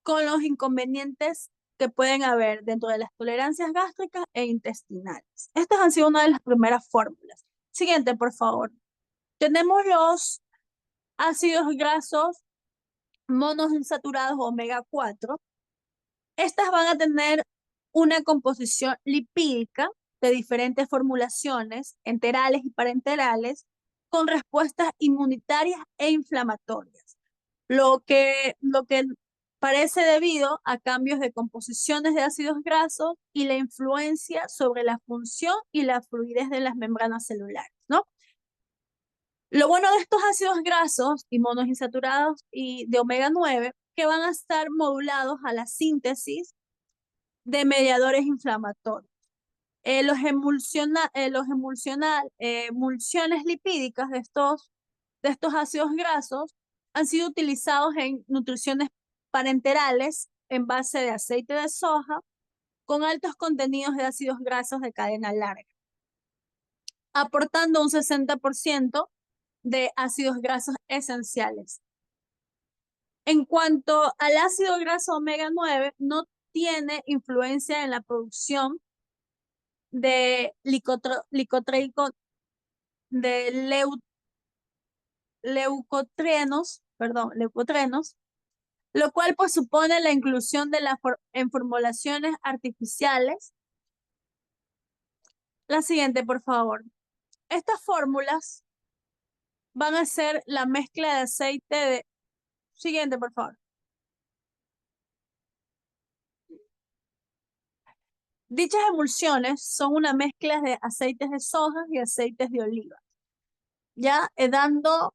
con los inconvenientes que pueden haber dentro de las tolerancias gástricas e intestinales. Estas han sido una de las primeras fórmulas. Siguiente, por favor. Tenemos los ácidos grasos monoinsaturados omega 4. Estas van a tener una composición lipídica de diferentes formulaciones, enterales y parenterales, con respuestas inmunitarias e inflamatorias, lo que parece debido a cambios de composiciones de ácidos grasos y la influencia sobre la función y la fluidez de las membranas celulares, ¿no? Lo bueno de estos ácidos grasos y monoinsaturados y de omega 9 que van a estar modulados a la síntesis de mediadores inflamatorios. Emulsiones lipídicas de estos ácidos grasos han sido utilizados en nutriciones parenterales en base de aceite de soja con altos contenidos de ácidos grasos de cadena larga, aportando un 60% de ácidos grasos esenciales. En cuanto al ácido graso omega 9, no tiene influencia en la producción de leucotrenos, lo cual pues supone la inclusión en formulaciones artificiales. La siguiente, por favor. Estas fórmulas van a ser la mezcla de aceite de... Siguiente, por favor. Dichas emulsiones son una mezcla de aceites de soja y aceites de oliva, ya dando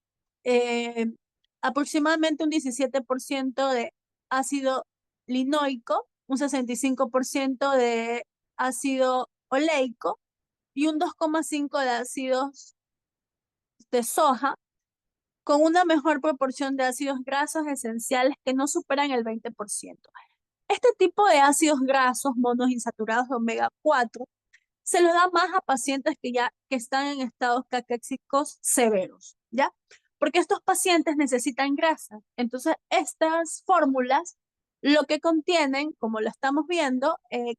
aproximadamente un 17% de ácido linoico, un 65% de ácido oleico y un 2,5 de ácidos de soja, con una mejor proporción de ácidos grasos esenciales que no superan el 20%. Este tipo de ácidos grasos monoinsaturados de omega 4 se los da más a pacientes que están en estados caquéxicos severos, ¿ya? Porque estos pacientes necesitan grasa. Entonces, estas fórmulas lo que contienen, como lo estamos viendo,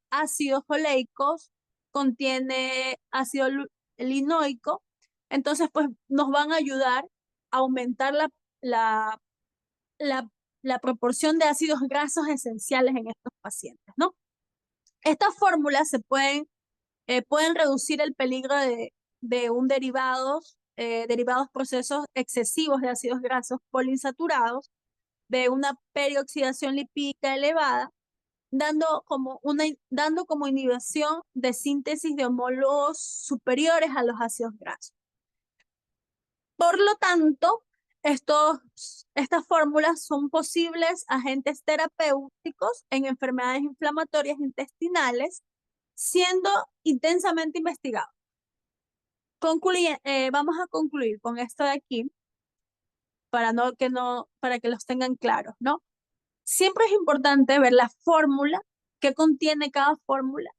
ácidos oleicos, contiene ácido linoico, entonces pues nos van a ayudar a aumentar la, la, la proporción de ácidos grasos esenciales en estos pacientes, ¿no? Estas fórmulas pueden reducir el peligro de un derivados procesos excesivos de ácidos grasos poliinsaturados, de una perioxidación lipídica elevada, dando como inhibición de síntesis de homólogos superiores a los ácidos grasos. Por lo tanto, estas fórmulas son posibles agentes terapéuticos en enfermedades inflamatorias intestinales, siendo intensamente investigados. Vamos a concluir con esto de aquí para que los tengan claros, ¿no? Siempre es importante ver la fórmula, qué contiene cada fórmula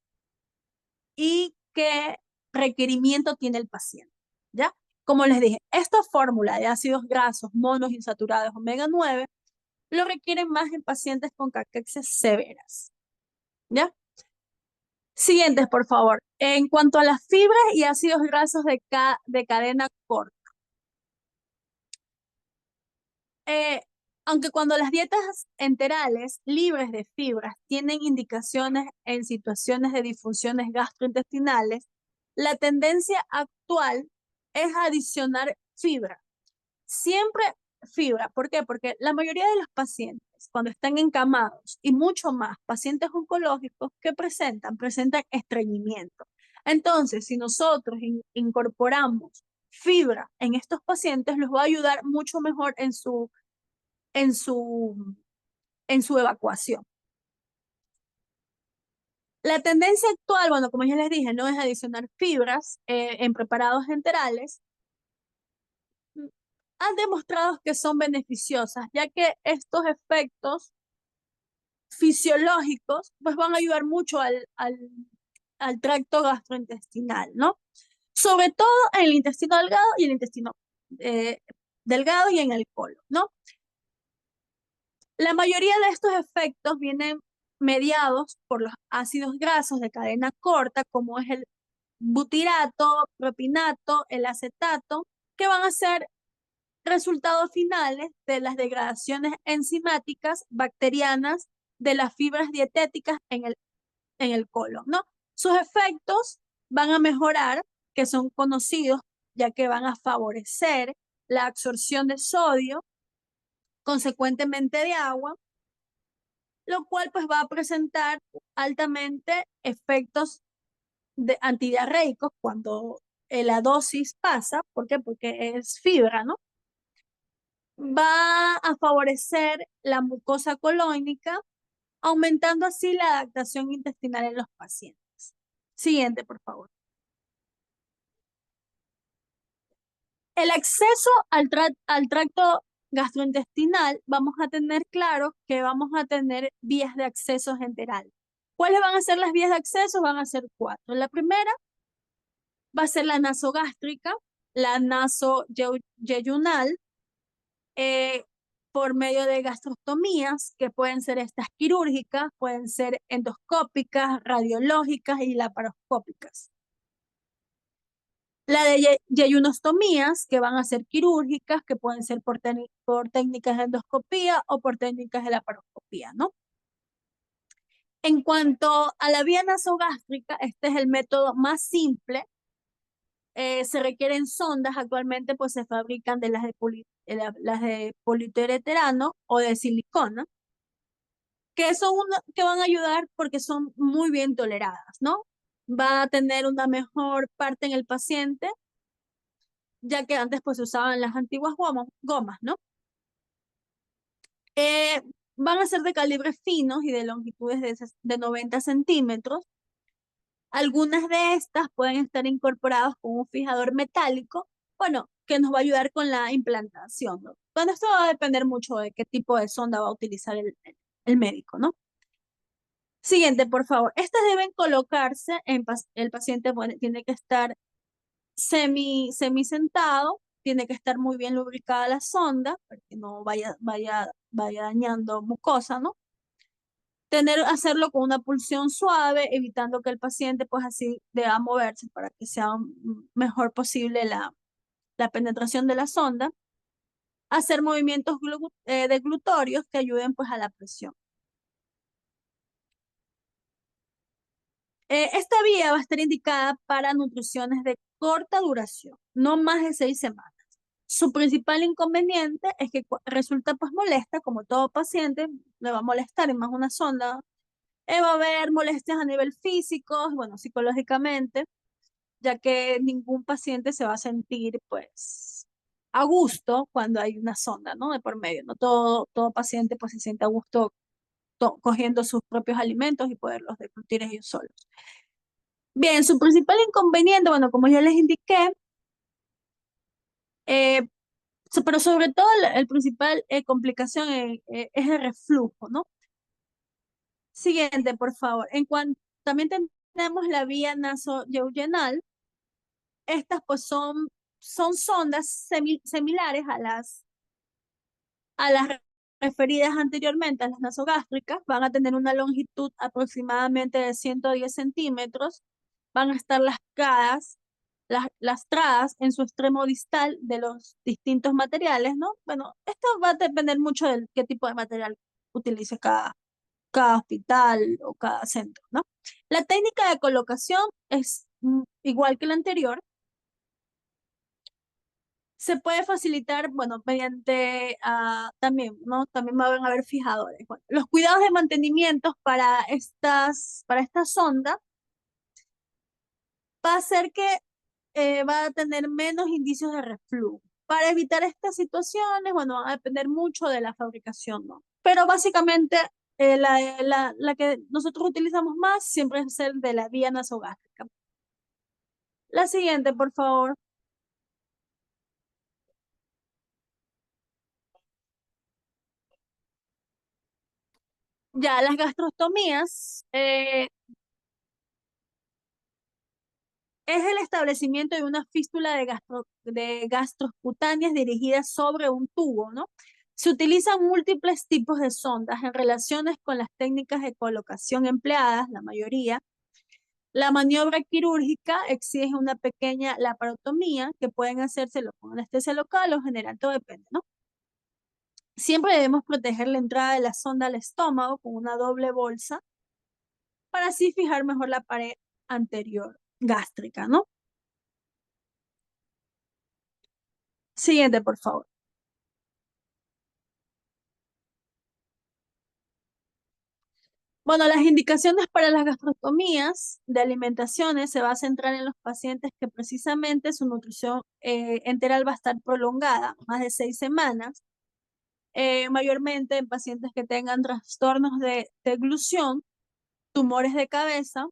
y qué requerimiento tiene el paciente, ¿ya? Como les dije, esta fórmula de ácidos grasos monoinsaturados omega 9 lo requieren más en pacientes con caquexes severas, ¿ya? Siguientes, por favor. En cuanto a las fibras y ácidos grasos de cadena corta. Eh, Aunque cuando las dietas enterales libres de fibras tienen indicaciones en situaciones de disfunciones gastrointestinales, la tendencia actual es adicionar fibra. Siempre fibra. ¿Por qué? Porque la mayoría de los pacientes, cuando están encamados y mucho más pacientes oncológicos que presentan estreñimiento. Entonces, si nosotros incorporamos fibra en estos pacientes, los va a ayudar mucho mejor en su, en su evacuación. La tendencia actual, bueno, como ya les dije, no es adicionar fibras en preparados enterales. Han demostrado que son beneficiosas, ya que estos efectos fisiológicos pues van a ayudar mucho al tracto gastrointestinal, ¿no? Sobre todo en el intestino delgado y el intestino eh, delgado y en el colon, ¿no? La mayoría de estos efectos vienen mediados por los ácidos grasos de cadena corta, como es el butirato, propinato, el acetato, que van a ser resultados finales de las degradaciones enzimáticas bacterianas de las fibras dietéticas en el colon, ¿no? Sus efectos van a mejorar, que son conocidos, ya que van a favorecer la absorción de sodio, consecuentemente de agua, lo cual pues va a presentar altamente efectos antidiarreicos cuando la dosis pasa. ¿Por qué? Porque es fibra, ¿no? Va a favorecer la mucosa colónica, aumentando así la adaptación intestinal en los pacientes. Siguiente, por favor. El acceso al tracto gastrointestinal, vamos a tener claro que vamos a tener vías de acceso enteral. ¿Cuáles van a ser las vías de acceso? Van a ser 4. La primera va a ser la nasogástrica, la nasoyeyunal, por medio de gastrostomías, que pueden ser estas quirúrgicas, pueden ser endoscópicas, radiológicas y laparoscópicas. La de yeyunostomías, que van a ser quirúrgicas, que pueden ser por técnicas de endoscopía o por técnicas de laparoscopía, ¿no? En cuanto a la vía nasogástrica, este es el método más simple. Se requieren sondas, actualmente pues se fabrican de las de polietileno o de silicona, que van a ayudar porque son muy bien toleradas, ¿no? Va a tener una mejor parte en el paciente, ya que antes pues se usaban las antiguas gomas, ¿no? Eh, Van a ser de calibres finos y de longitudes de 90 centímetros. Algunas de estas pueden estar incorporadas con un fijador metálico, bueno, que nos va a ayudar con la implantación, ¿no? Bueno, esto va a depender mucho de qué tipo de sonda va a utilizar el médico, ¿no? Siguiente, por favor. Estas deben colocarse el paciente tiene que estar semi sentado, tiene que estar muy bien lubricada la sonda para que no vaya dañando mucosa, ¿no? Hacerlo con una pulsión suave, evitando que el paciente pues así deba moverse para que sea mejor posible la penetración de la sonda. Hacer movimientos deglutorios que ayuden pues a la presión. Esta vía va a estar indicada para nutriciones de corta duración, no más de 6 semanas. Su principal inconveniente es que resulta pues molesta, como todo paciente le va a molestar, y más una sonda. Va a haber molestias a nivel físico, bueno, psicológicamente, ya que ningún paciente se va a sentir pues a gusto cuando hay una sonda, ¿no? De por medio, no todo paciente pues se siente a gusto cogiendo sus propios alimentos y poderlos deglutir ellos solos. Bien, su principal inconveniente, bueno, como ya les indiqué, eh, pero sobre todo el principal complicación es el reflujo, ¿no? Siguiente, por favor. También tenemos la vía nasoyeguinal. Estas pues son sondas similares a las referidas anteriormente, a las nasogástricas. Van a tener una longitud aproximadamente de 110 centímetros. Van a estar lastradas en su extremo distal de los distintos materiales, ¿no? Bueno, esto va a depender mucho de qué tipo de material utilice cada hospital o cada centro, ¿no? La técnica de colocación es igual que la anterior. Se puede facilitar, bueno, mediante también, ¿no? También van a haber fijadores. Bueno, los cuidados de mantenimiento para esta sonda va a ser que va a tener menos indicios de reflujo. Para evitar estas situaciones, bueno, va a depender mucho de la fabricación, ¿no? Pero básicamente la que nosotros utilizamos más siempre es el de la vía nasogástrica. La siguiente, por favor. Ya, las gastrostomías es el establecimiento de una fístula de gastrocutáneas dirigida sobre un tubo, ¿no? Se utilizan múltiples tipos de sondas en relaciones con las técnicas de colocación empleadas, la mayoría. La maniobra quirúrgica exige una pequeña laparotomía que pueden hacérselo con anestesia local o general, todo depende, ¿no? Siempre debemos proteger la entrada de la sonda al estómago con una doble bolsa para así fijar mejor la pared anterior gástrica, ¿no? Siguiente, por favor. Bueno, las indicaciones para las gastrostomías de alimentaciones se va a centrar en los pacientes que precisamente su nutrición enteral va a estar prolongada, más de 6 semanas, mayormente en pacientes que tengan trastornos de deglución, tumores de cabeza,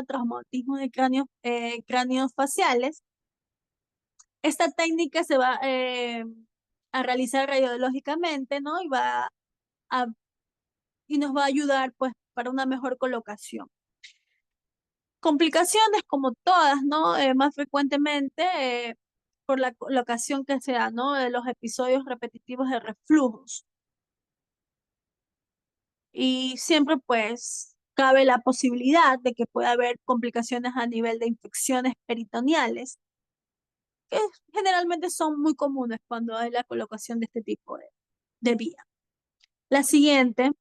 traumatismo de cráneos faciales. Esta técnica se va a realizar radiológicamente, ¿no? A, y nos va a ayudar pues para una mejor colocación. Complicaciones como todas, ¿no? Más frecuentemente por la colocación que se da, ¿no? De los episodios repetitivos de reflujos. Y siempre pues cabe la posibilidad de que pueda haber complicaciones a nivel de infecciones peritoneales, que generalmente son muy comunes cuando hay la colocación de este tipo de vía. La siguiente,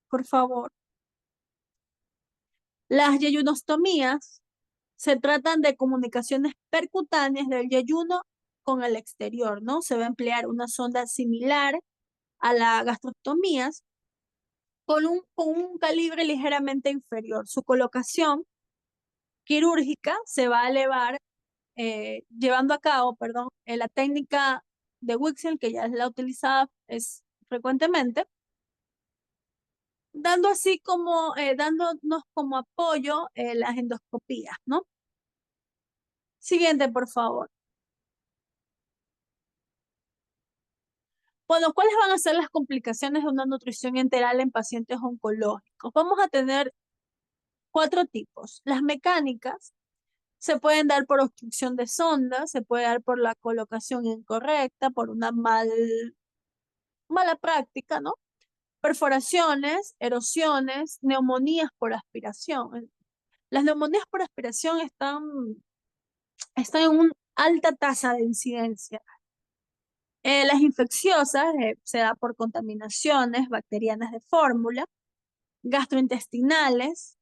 por favor. Las yeyunostomías se tratan de comunicaciones percutáneas del yeyuno con el exterior, ¿no? Se va a emplear una sonda similar a la gastrostomías con un calibre ligeramente inferior. Su colocación quirúrgica se va a elevar llevando a cabo, perdón, la técnica de Wixel, que ya es la utilizada frecuentemente, dando así como, dándonos como apoyo las endoscopías, ¿no? Siguiente, por favor. Bueno, ¿cuáles van a ser las complicaciones de una nutrición enteral en pacientes oncológicos? Vamos a tener 4 tipos. Las mecánicas se pueden dar por obstrucción de sonda, se puede dar por la colocación incorrecta, por una mala práctica, ¿no? Perforaciones, erosiones, neumonías por aspiración. Las neumonías por aspiración están en una alta tasa de incidencia. Las infecciosas se da por contaminaciones bacterianas de fórmula, gastrointestinales,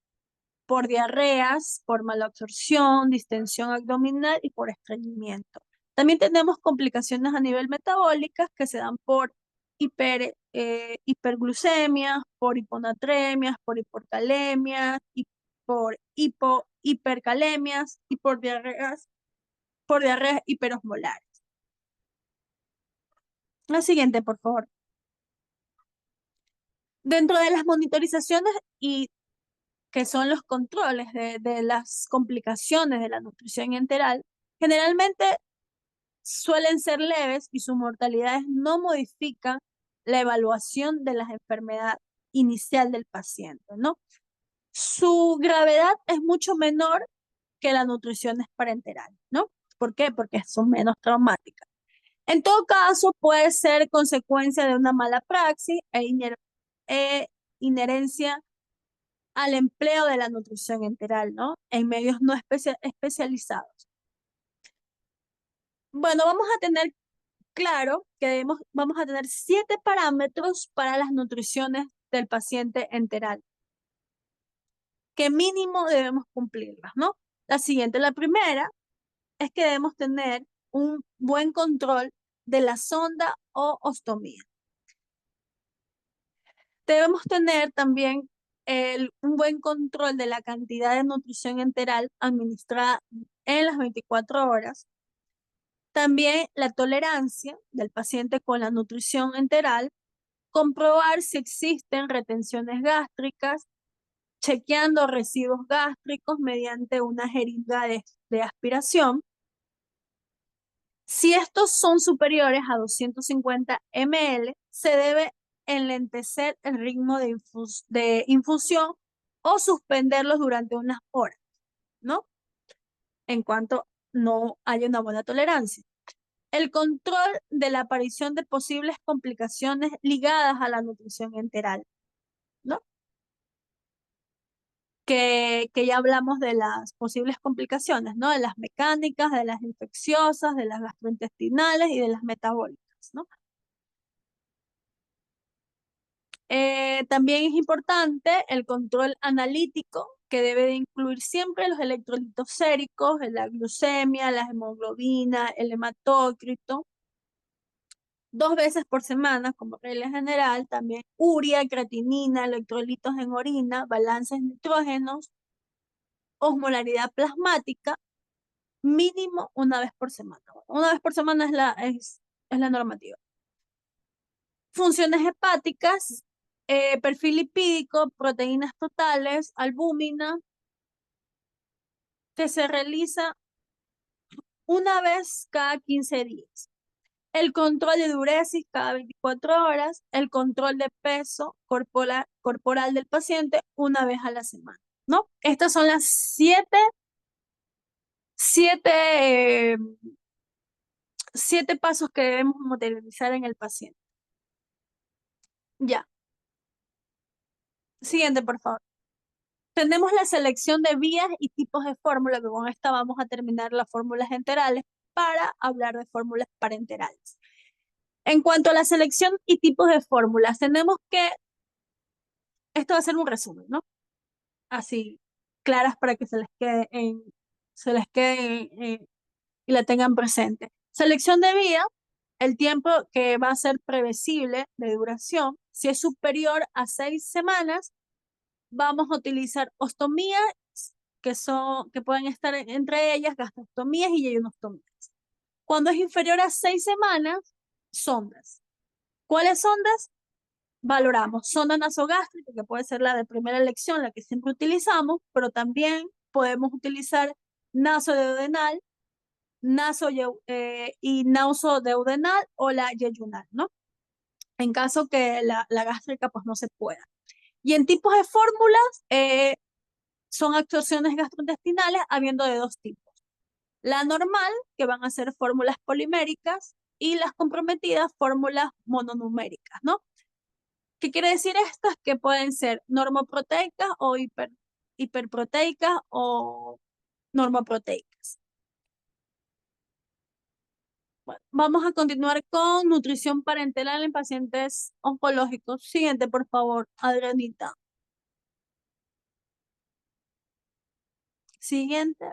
por diarreas, por malabsorción, distensión abdominal y por estreñimiento. También tenemos complicaciones a nivel metabólicas que se dan por hiperglucemias, por hiponatremias, por hiporkalemias, y por hipercalemias y por diarreas hiperosmolares. La siguiente, por favor. Dentro de las monitorizaciones y que son los controles de las complicaciones de la nutrición enteral, generalmente suelen ser leves y sus mortalidades no modifican la evaluación de la enfermedad inicial del paciente, ¿no? Su gravedad es mucho menor que la nutrición parenteral, ¿no? ¿Por qué? Porque son menos traumáticas. En todo caso, puede ser consecuencia de una mala praxis e inherencia al empleo de la nutrición enteral, ¿no? En medios no especializados. Bueno, vamos a tener claro que vamos a tener 7 parámetros para las nutriciones del paciente enteral, que mínimo debemos cumplirlas, ¿no? La primera es que debemos tener un buen control de la sonda o ostomía. Debemos tener también un buen control de la cantidad de nutrición enteral administrada en las 24 horas. También la tolerancia del paciente con la nutrición enteral, comprobar si existen retenciones gástricas, chequeando residuos gástricos mediante una jeringa de aspiración. Si estos son superiores a 250 ml, se debe enlentecer el ritmo de infusión o suspenderlos durante unas horas, ¿no? En cuanto no haya una buena tolerancia. El control de la aparición de posibles complicaciones ligadas a la nutrición enteral, ¿no? Que ya hablamos de las posibles complicaciones, ¿no? De las mecánicas, de las infecciosas, de las gastrointestinales y de las metabólicas, ¿no? También es importante el control analítico, que debe de incluir siempre los electrolitos séricos, la glucemia, la hemoglobina, el hematócrito, 2 veces por semana como regla general, también urea, creatinina, electrolitos en orina, balances nitrógenos, osmolaridad plasmática, mínimo 1 vez por semana. Una vez por semana es la normativa. Funciones hepáticas, perfil lipídico, proteínas totales, albúmina, que se realiza 1 vez cada 15 días. El control de diuresis cada 24 horas, el control de peso corporal del paciente 1 vez a la semana, ¿no? Estas son las 7 pasos que debemos materializar en el paciente. Ya. Siguiente, por favor. Tenemos la selección de vías y tipos de fórmula, que con esta vamos a terminar las fórmulas enterales para hablar de fórmulas parenterales. En cuanto a la selección y tipos de fórmulas, tenemos que, esto va a ser un resumen, ¿no? Así, claras para que se les quede y la tengan presente. Selección de vía, el tiempo que va a ser previsible de duración. Si es superior a 6 semanas, vamos a utilizar ostomía que pueden estar entre ellas gastrostomías y yeyonostomías. Cuando es inferior a 6 semanas, sondas. ¿Cuáles sondas? Valoramos sonda nasogástrica, que puede ser la de primera elección, la que siempre utilizamos, pero también podemos utilizar nasoduodenal, y nasoduodenal o la yeyunal, ¿no? En caso que la gástrica pues no se pueda. Y en tipos de fórmulas, son absorciones gastrointestinales habiendo de dos tipos. La normal, que van a ser fórmulas poliméricas, y las comprometidas, fórmulas mononuméricas, ¿no? ¿Qué quiere decir estas? Que pueden ser normoproteicas o hiperproteicas o normoproteicas. Bueno, vamos a continuar con nutrición parenteral en pacientes oncológicos. Siguiente, por favor, Adrianita. Siguiente.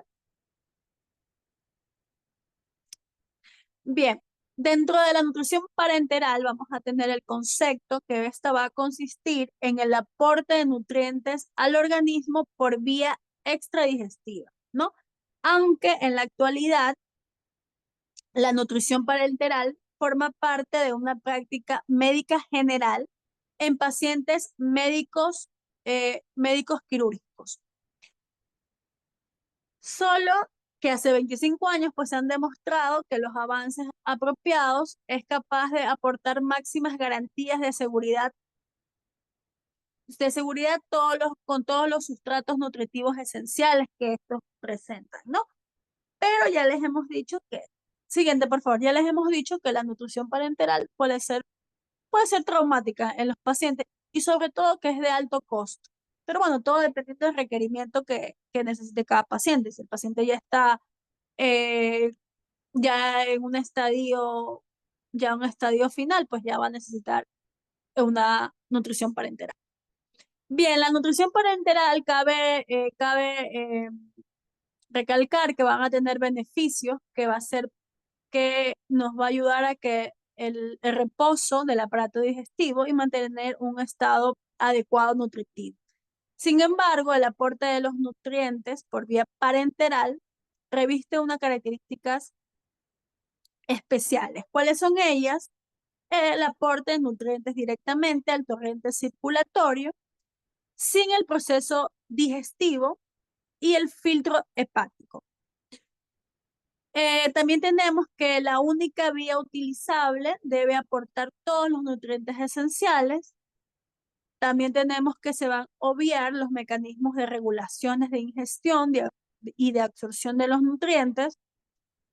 Bien, dentro de la nutrición parenteral vamos a tener el concepto que esta va a consistir en el aporte de nutrientes al organismo por vía extradigestiva, ¿no? Aunque en la actualidad la nutrición parenteral forma parte de una práctica médica general en pacientes médicos quirúrgicos. Solo que hace 25 años pues se han demostrado que los avances apropiados es capaz de aportar máximas garantías de seguridad con todos los sustratos nutritivos esenciales que estos presentan, ¿no? Pero ya les hemos dicho que, siguiente por favor, ya les hemos dicho que la nutrición parenteral puede ser traumática en los pacientes y sobre todo que es de alto costo. Pero bueno, todo depende del requerimiento que necesite cada paciente. Si el paciente ya está eh, ya en un estadio final, pues ya va a necesitar una nutrición parenteral. Bien, la nutrición parenteral cabe recalcar que van a tener beneficios, que va a ser que nos va a ayudar a que el reposo del aparato digestivo y mantener un estado adecuado nutritivo. Sin embargo, el aporte de los nutrientes por vía parenteral reviste unas características especiales. ¿Cuáles son ellas? El aporte de nutrientes directamente al torrente circulatorio sin el proceso digestivo y el filtro hepático. También tenemos que la única vía utilizable debe aportar todos los nutrientes esenciales. También tenemos que se van a obviar los mecanismos de regulaciones de ingestión y de absorción de los nutrientes,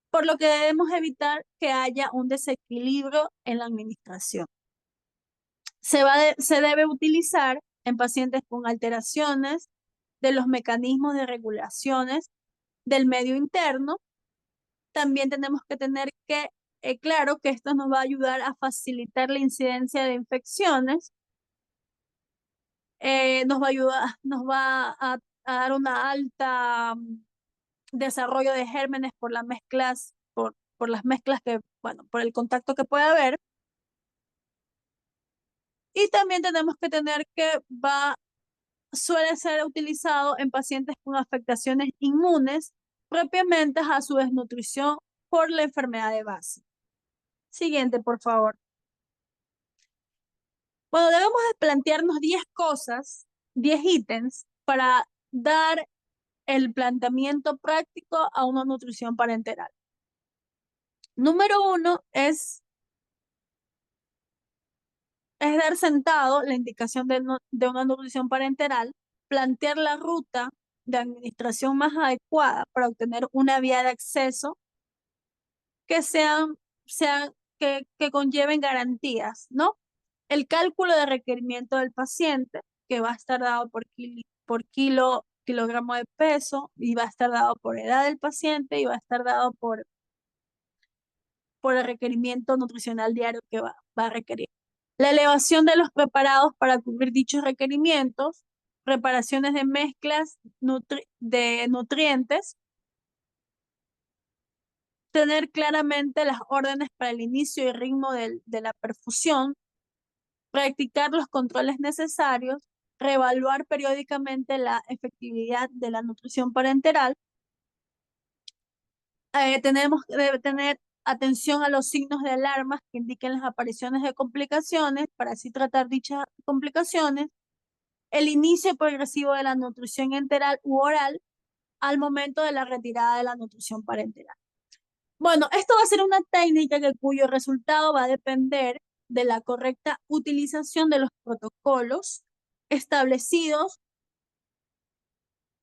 por lo que debemos evitar que haya un desequilibrio en la administración. Se debe utilizar en pacientes con alteraciones de los mecanismos de regulaciones del medio interno. También tenemos que tener claro que esto nos va a ayudar a facilitar la incidencia de infecciones, nos va a ayudar, a dar una alta desarrollo de gérmenes por las mezclas, por las mezclas bueno, por el contacto que puede haber. Y también tenemos que tener que suele ser utilizado en pacientes con afectaciones inmunes propiamente a su desnutrición por la enfermedad de base. Siguiente, por favor. Bueno, debemos de plantearnos 10 cosas, 10 ítems para dar el planteamiento práctico a una nutrición parenteral. Número 1 es dar sentado la indicación de una nutrición parenteral, plantear la ruta de administración más adecuada para obtener una vía de acceso que que conlleven garantías, ¿no? El cálculo de requerimiento del paciente, que va a estar dado por kilogramo de peso, y va a estar dado por edad del paciente, y va a estar dado por el requerimiento nutricional diario que va a requerir. La elevación de los preparados para cubrir dichos requerimientos, preparaciones de mezclas de nutrientes, tener claramente las órdenes para el inicio y ritmo de la perfusión, practicar los controles necesarios, reevaluar periódicamente la efectividad de la nutrición parenteral. Debe tener atención a los signos de alarma que indiquen las apariciones de complicaciones para así tratar dichas complicaciones. El inicio progresivo de la nutrición enteral u oral al momento de la retirada de la nutrición parenteral. Bueno, esto va a ser una técnica cuyo resultado va a depender de la correcta utilización de los protocolos establecidos,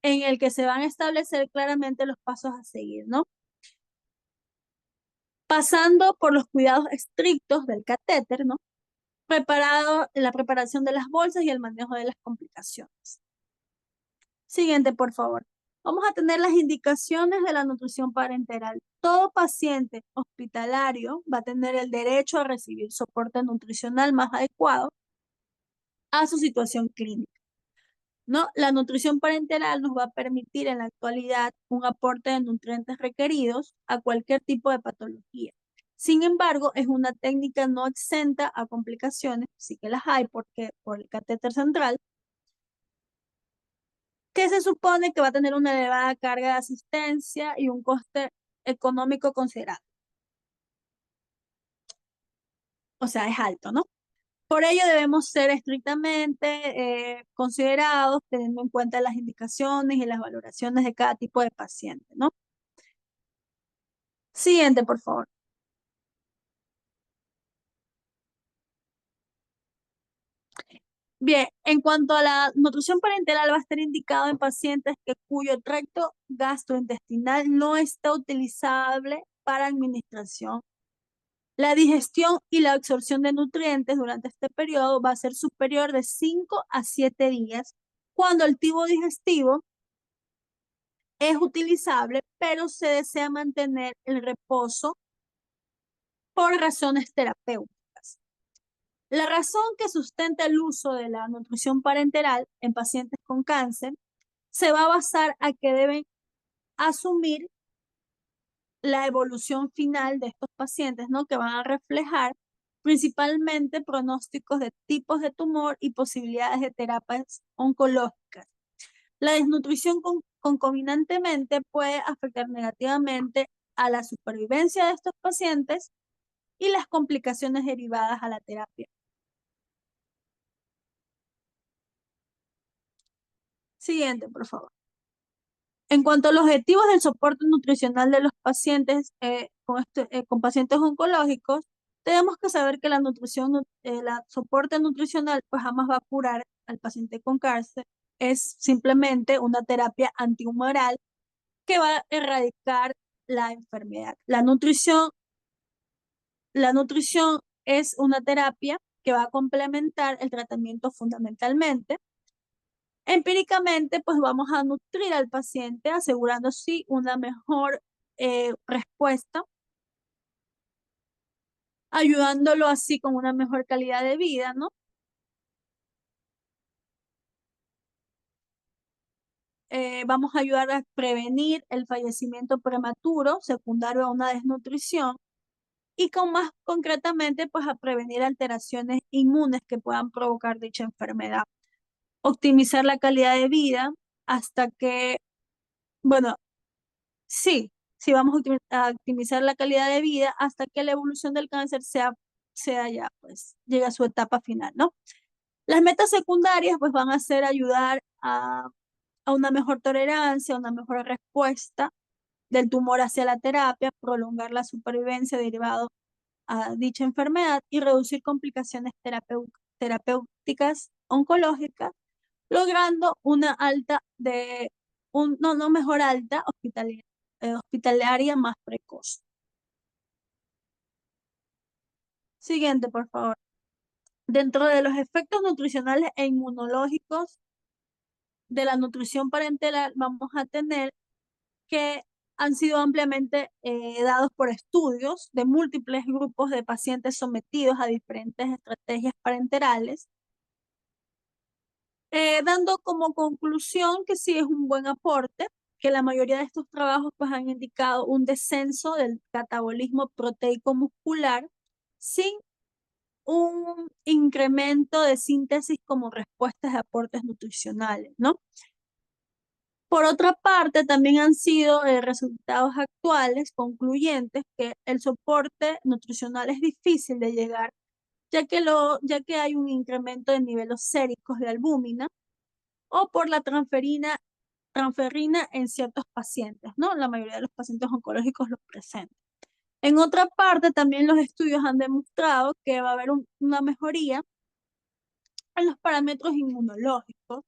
en el que se van a establecer claramente los pasos a seguir, ¿no? Pasando por los cuidados estrictos del catéter, ¿no? La preparación de las bolsas y el manejo de las complicaciones. Siguiente, por favor. Vamos a tener las indicaciones de la nutrición parenteral. Todo paciente hospitalario va a tener el derecho a recibir soporte nutricional más adecuado a su situación clínica, ¿no? La nutrición parenteral nos va a permitir en la actualidad un aporte de nutrientes requeridos a cualquier tipo de patología. Sin embargo, es una técnica no exenta a complicaciones, sí que las hay porque por el catéter central, que se supone que va a tener una elevada carga de asistencia y un coste económico considerable. O sea, es alto, ¿no? Por ello debemos ser estrictamente considerados, teniendo en cuenta las indicaciones y las valoraciones de cada tipo de paciente, ¿no? Siguiente, por favor. Bien, en cuanto a la nutrición parenteral, va a estar indicado en pacientes cuyo tracto gastrointestinal no está utilizable para administración. La digestión y la absorción de nutrientes durante este periodo va a ser superior de 5 a 7 días, cuando el tubo digestivo es utilizable, pero se desea mantener el reposo por razones terapéuticas. La razón que sustenta el uso de la nutrición parenteral en pacientes con cáncer se va a basar a que deben asumir la evolución final de estos pacientes, ¿no? Que van a reflejar principalmente pronósticos de tipos de tumor y posibilidades de terapias oncológicas. La desnutrición concomitantemente puede afectar negativamente a la supervivencia de estos pacientes y las complicaciones derivadas a la terapia. Siguiente, por favor. En cuanto a los objetivos del soporte nutricional de los pacientes con pacientes oncológicos, tenemos que saber que la nutrición, la soporte nutricional, pues jamás va a curar al paciente con cáncer. Es simplemente una terapia antihumoral que va a erradicar la enfermedad. La nutrición es una terapia que va a complementar el tratamiento fundamentalmente. Empíricamente, pues vamos a nutrir al paciente asegurando así una mejor respuesta, ayudándolo así con una mejor calidad de vida, ¿no? Vamos a ayudar a prevenir el fallecimiento prematuro secundario a una desnutrición y con más concretamente, pues a prevenir alteraciones inmunes que puedan provocar dicha enfermedad. Optimizar la calidad de vida hasta que, bueno, sí, sí vamos a optimizar la calidad de vida hasta que la evolución del cáncer sea ya, pues, llegue a su etapa final, ¿no? Las metas secundarias, pues, van a ser ayudar a una mejor tolerancia, a una mejor respuesta del tumor hacia la terapia, prolongar la supervivencia derivado a dicha enfermedad y reducir complicaciones terapéuticas oncológicas, logrando una no mejor alta hospitalaria más precoz. Siguiente, por favor. Dentro de los efectos nutricionales e inmunológicos de la nutrición parenteral, vamos a tener que han sido ampliamente dados por estudios de múltiples grupos de pacientes sometidos a diferentes estrategias parenterales, dando como conclusión que sí es un buen aporte, que la mayoría de estos trabajos pues, han indicado un descenso del catabolismo proteico muscular sin un incremento de síntesis como respuestas de aportes nutricionales, ¿no? Por otra parte, también han sido resultados actuales concluyentes que el soporte nutricional es difícil de llegar, ya que hay un incremento de niveles séricos de albúmina o por la transferrina en ciertos pacientes, ¿no? La mayoría de los pacientes oncológicos los presentan. En otra parte, también los estudios han demostrado que va a haber una mejoría en los parámetros inmunológicos,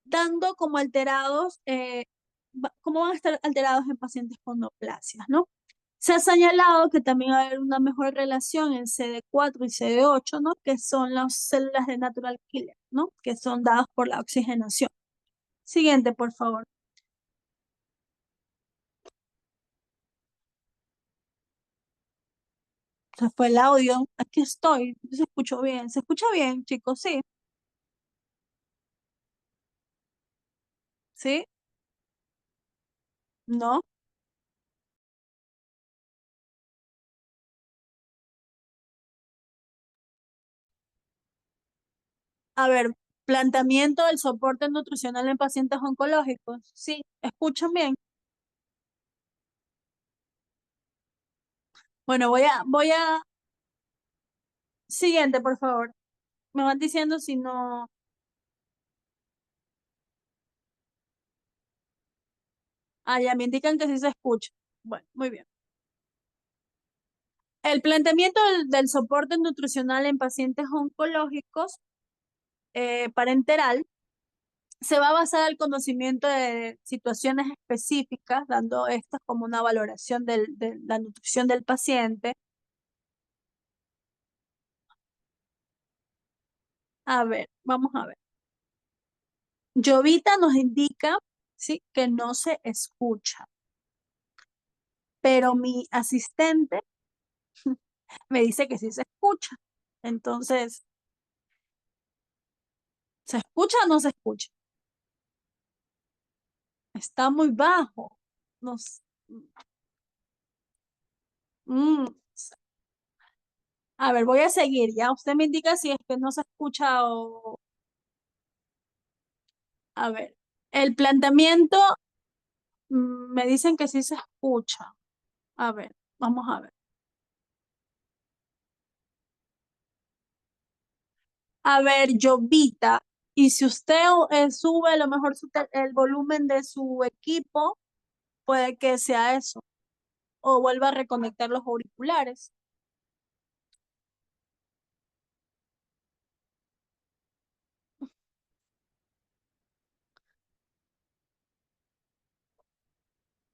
dando como alterados, cómo van a estar alterados en pacientes con neoplasias, ¿no? Se ha señalado que también va a haber una mejor relación en CD4 y CD8, ¿no? Que son las células de natural killer, ¿no? Que son dadas por la oxigenación. Siguiente, por favor. Se fue el audio. Aquí estoy. Se escuchó bien. ¿Se escucha bien, chicos? Sí. ¿Sí? ¿No? A ver, planteamiento del soporte nutricional en pacientes oncológicos. Sí, escuchan bien. Bueno, siguiente, por favor. Me van diciendo si no, ya me indican que sí se escucha. Bueno, muy bien. El planteamiento del soporte nutricional en pacientes oncológicos parenteral se va a basar en el conocimiento de situaciones específicas, dando estas como una valoración de la nutrición del paciente. A ver, vamos a ver. Jovita nos indica, ¿sí?, que no se escucha, pero mi asistente me dice que sí se escucha. Entonces, ¿se escucha o no se escucha? Está muy bajo. Nos, mm, a ver, voy a seguir, ya. Usted me indica si es que no se escucha o... A ver, el planteamiento me dicen que sí se escucha. A ver, vamos a ver. A ver, Jovita, y si usted sube a lo mejor el volumen de su equipo, puede que sea eso. O vuelva a reconectar los auriculares.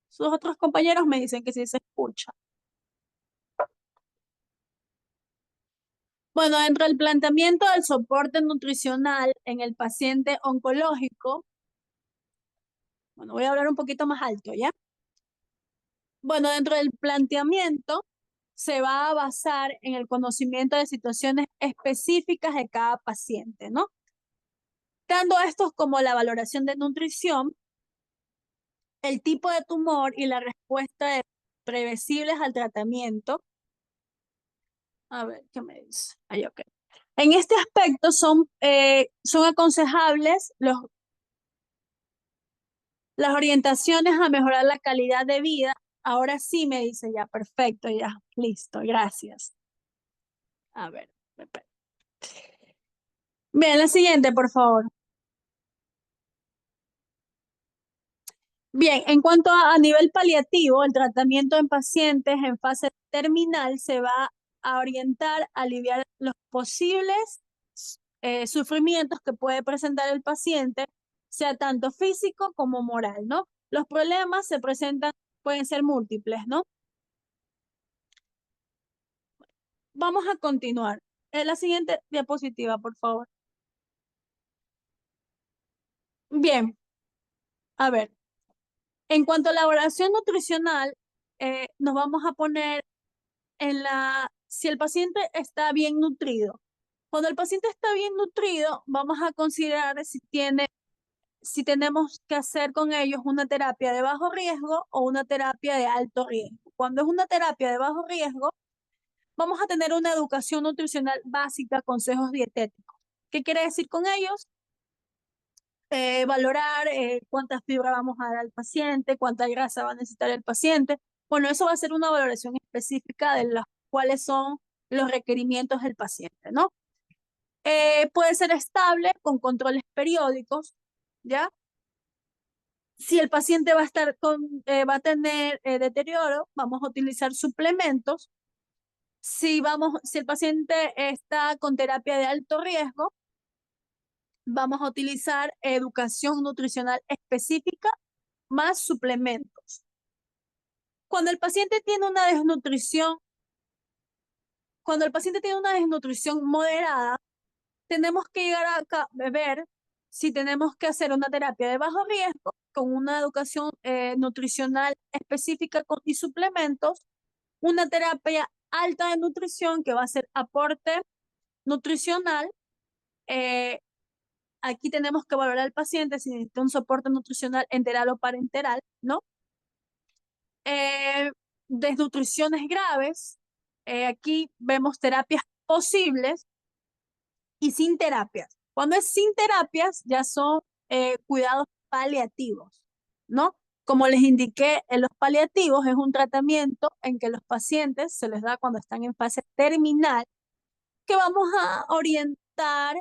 Sus otros compañeros me dicen que sí se escucha. Bueno, dentro del planteamiento del soporte nutricional en el paciente oncológico, bueno, voy a hablar un poquito más alto, ¿ya? Bueno, dentro del planteamiento se va a basar en el conocimiento de situaciones específicas de cada paciente, ¿no? Dando estos como la valoración de nutrición, el tipo de tumor y la respuesta previsibles al tratamiento. A ver, ¿qué me dice? Ahí, ok. En este aspecto son aconsejables las orientaciones a mejorar la calidad de vida. Ahora sí me dice ya, perfecto, ya, listo, gracias. A ver, espera. Bien, la siguiente, por favor. Bien, en cuanto a nivel paliativo, el tratamiento en pacientes en fase terminal se va a orientar a aliviar los posibles sufrimientos que puede presentar el paciente, sea tanto físico como moral, ¿no? Los problemas se presentan, pueden ser múltiples, ¿no? Vamos a continuar. En la siguiente diapositiva, por favor. Bien, a ver, en cuanto a la evaluación nutricional, nos vamos a poner si el paciente está bien nutrido. Cuando el paciente está bien nutrido, vamos a considerar si tenemos que hacer con ellos una terapia de bajo riesgo o una terapia de alto riesgo. Cuando es una terapia de bajo riesgo, vamos a tener una educación nutricional básica, consejos dietéticos. ¿Qué quiere decir con ellos? Valorar cuántas fibras vamos a dar al paciente, cuánta grasa va a necesitar el paciente. Bueno, eso va a ser una valoración específica de las cuáles son los requerimientos del paciente, ¿no? Puede ser estable con controles periódicos, ¿ya? Si el paciente va a estar va a tener deterioro, vamos a utilizar suplementos. Si el paciente está con terapia de alto riesgo, vamos a utilizar educación nutricional específica más suplementos. Cuando el paciente tiene una desnutrición, cuando el paciente tiene una desnutrición moderada, tenemos que llegar a ver si tenemos que hacer una terapia de bajo riesgo con una educación nutricional específica y suplementos, una terapia alta de nutrición que va a ser aporte nutricional. Aquí tenemos que valorar al paciente si necesita un soporte nutricional enteral o parenteral, ¿no? Desnutriciones graves, aquí vemos terapias posibles y sin terapias. Cuando es sin terapias, ya son cuidados paliativos, ¿no? Como les indiqué, en los paliativos es un tratamiento en que los pacientes se les da cuando están en fase terminal, que vamos a orientar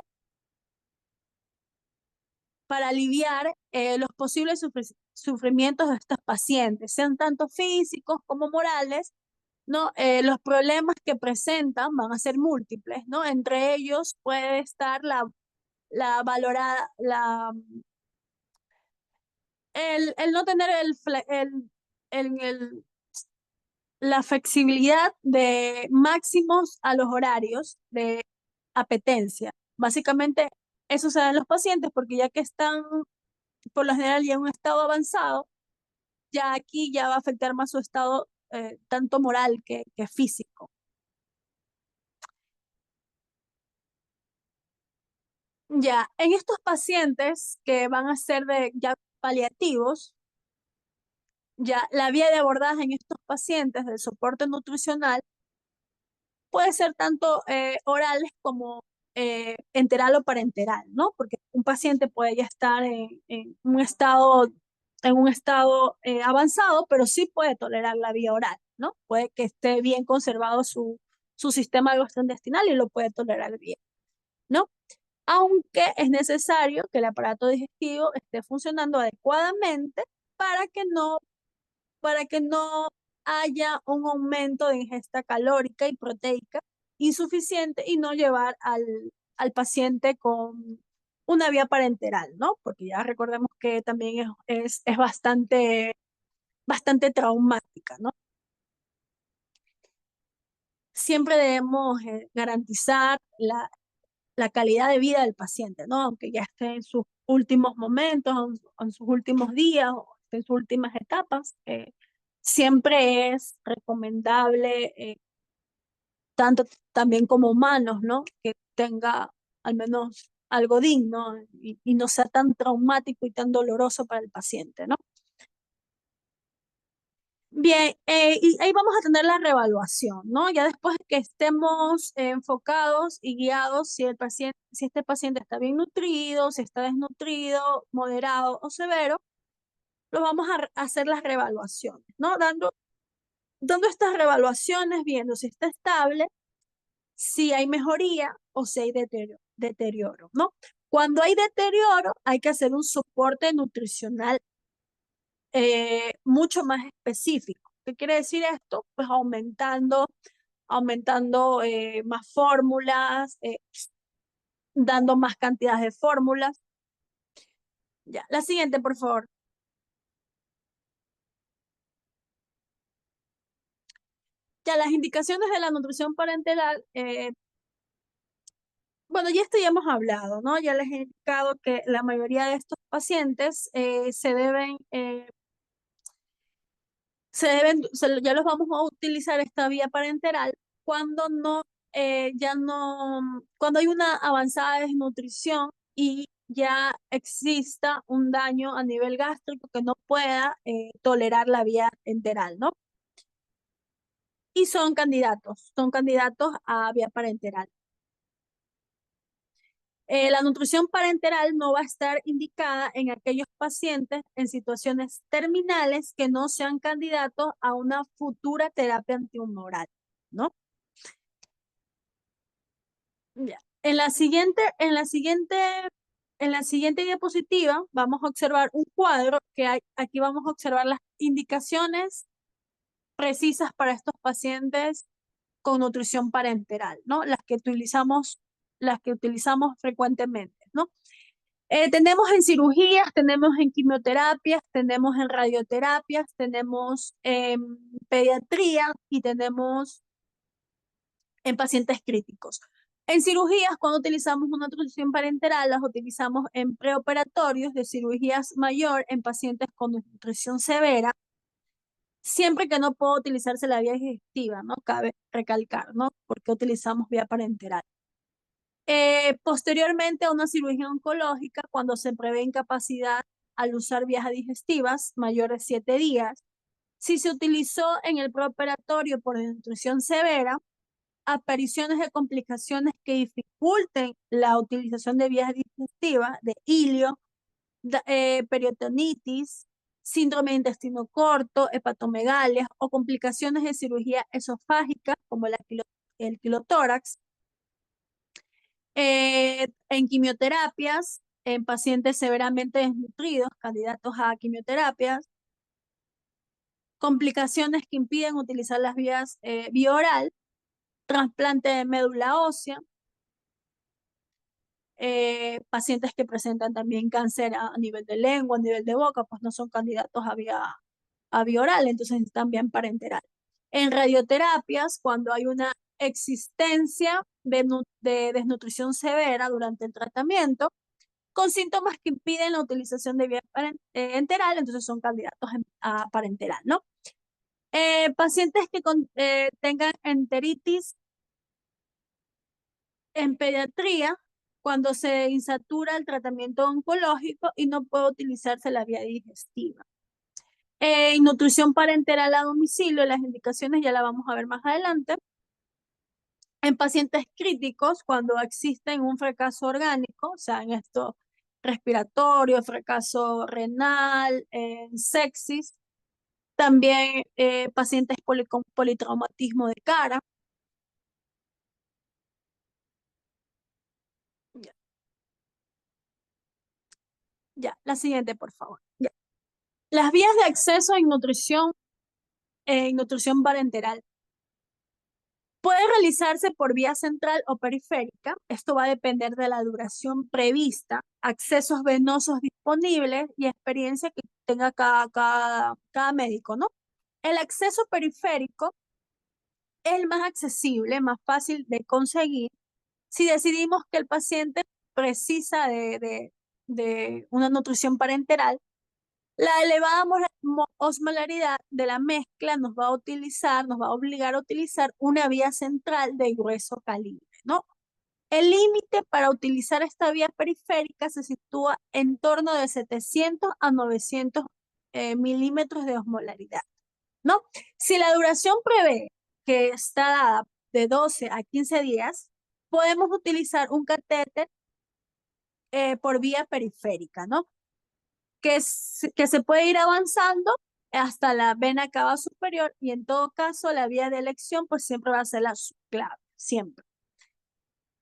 para aliviar los posibles sufrimientos de estos pacientes, sean tanto físicos como morales, ¿no? Los problemas que presentan van a ser múltiples, ¿no? Entre ellos puede estar la valorada, el no tener el, la flexibilidad de máximos a los horarios de apetencia. Básicamente, eso se da en los pacientes porque ya que están, por lo general, ya en un estado avanzado, ya aquí ya va a afectar más su estado tanto moral que físico. Ya, en estos pacientes que van a ser de ya paliativos, ya la vía de abordaje en estos pacientes del soporte nutricional puede ser tanto orales como enteral o parenteral, ¿no? Porque un paciente puede ya estar en un estado avanzado, pero sí puede tolerar la vía oral, ¿no? Puede que esté bien conservado su sistema gastrointestinal y lo puede tolerar bien, ¿no? Aunque es necesario que el aparato digestivo esté funcionando adecuadamente para que no, para que no haya un aumento de ingesta calórica y proteica insuficiente y no llevar al paciente con una vía parenteral, ¿no? Porque ya recordemos que también es bastante traumática, ¿no? Siempre debemos garantizar la calidad de vida del paciente, ¿no? Aunque ya esté en sus últimos momentos, en sus últimos días o en sus últimas etapas, siempre es recomendable, tanto también como humanos, ¿no? Que tenga al menos algo digno y no sea tan traumático y tan doloroso para el paciente, ¿no? Bien, y ahí vamos a tener la reevaluación, ¿no? Ya después de que estemos enfocados y guiados si este paciente está bien nutrido, si está desnutrido, moderado o severo, lo vamos a hacer las reevaluaciones, ¿no? Dando estas reevaluaciones, viendo si está estable, si hay mejoría o si hay deterioro, ¿no? Cuando hay deterioro, hay que hacer un soporte nutricional mucho más específico. ¿Qué quiere decir esto? Pues aumentando más fórmulas, dando más cantidades de fórmulas. Ya, la siguiente, por favor. Ya, las indicaciones de la nutrición parenteral, bueno, ya esto ya hemos hablado, ¿no? Ya les he indicado que la mayoría de estos pacientes ya los vamos a utilizar esta vía parenteral cuando cuando hay una avanzada desnutrición y ya exista un daño a nivel gástrico que no pueda tolerar la vía enteral, ¿no? y son candidatos a vía parenteral. La nutrición parenteral no va a estar indicada en aquellos pacientes en situaciones terminales que no sean candidatos a una futura terapia antihumoral, ¿no? Ya. En la siguiente diapositiva vamos a observar un cuadro que aquí vamos a observar las indicaciones precisas para estos pacientes con nutrición parenteral, ¿no? Las que utilizamos frecuentemente, ¿no? Tenemos en cirugías, tenemos en quimioterapias, tenemos en radioterapias, tenemos en pediatría y tenemos en pacientes críticos. En cirugías, cuando utilizamos una nutrición parenteral, las utilizamos en preoperatorios de cirugías mayor en pacientes con nutrición severa, siempre que no pueda utilizarse la vía digestiva, ¿no? Cabe recalcar, ¿no? Porque utilizamos vía parenteral. Posteriormente a una cirugía oncológica, cuando se prevé incapacidad al usar vías digestivas mayores de 7 días, si se utilizó en el preoperatorio por desnutrición severa, apariciones de complicaciones que dificulten la utilización de vías digestivas, de ilio, peritonitis, síndrome de intestino corto, hepatomegalia o complicaciones de cirugía esofágica como el quilotórax, en quimioterapias, en pacientes severamente desnutridos, candidatos a quimioterapias, complicaciones que impiden utilizar las vías vía oral, trasplante de médula ósea, pacientes que presentan también cáncer a nivel de lengua, a nivel de boca, pues no son candidatos a vía oral, entonces necesitan vía parenteral. En radioterapias, cuando hay una existencia de desnutrición severa durante el tratamiento, con síntomas que impiden la utilización de vía enteral, entonces son candidatos a parenteral, ¿no? Pacientes que tengan enteritis en pediatría, cuando se insatura el tratamiento oncológico y no puede utilizarse la vía digestiva. Nutrición parenteral a domicilio, las indicaciones ya la vamos a ver más adelante. En pacientes críticos, cuando existen un fracaso orgánico, o sea, en esto respiratorio, fracaso renal, sepsis, también pacientes con politraumatismo de cara. Ya, ya, la siguiente, por favor. Ya. Las vías de acceso en nutrición parenteral. Puede realizarse por vía central o periférica. Esto va a depender de la duración prevista, accesos venosos disponibles y experiencia que tenga cada médico, ¿no? El acceso periférico es el más accesible, más fácil de conseguir si decidimos que el paciente precisa de una nutrición parenteral. La elevada osmolaridad de la mezcla nos va a obligar a utilizar una vía central de grueso calibre, ¿no? El límite para utilizar esta vía periférica se sitúa en torno de 700 a 900 milímetros de osmolaridad, ¿no? Si la duración prevé que está dada de 12 a 15 días, podemos utilizar un catéter por vía periférica, ¿no? Que se puede ir avanzando hasta la vena cava superior y en todo caso la vía de elección pues siempre va a ser la subclave, siempre.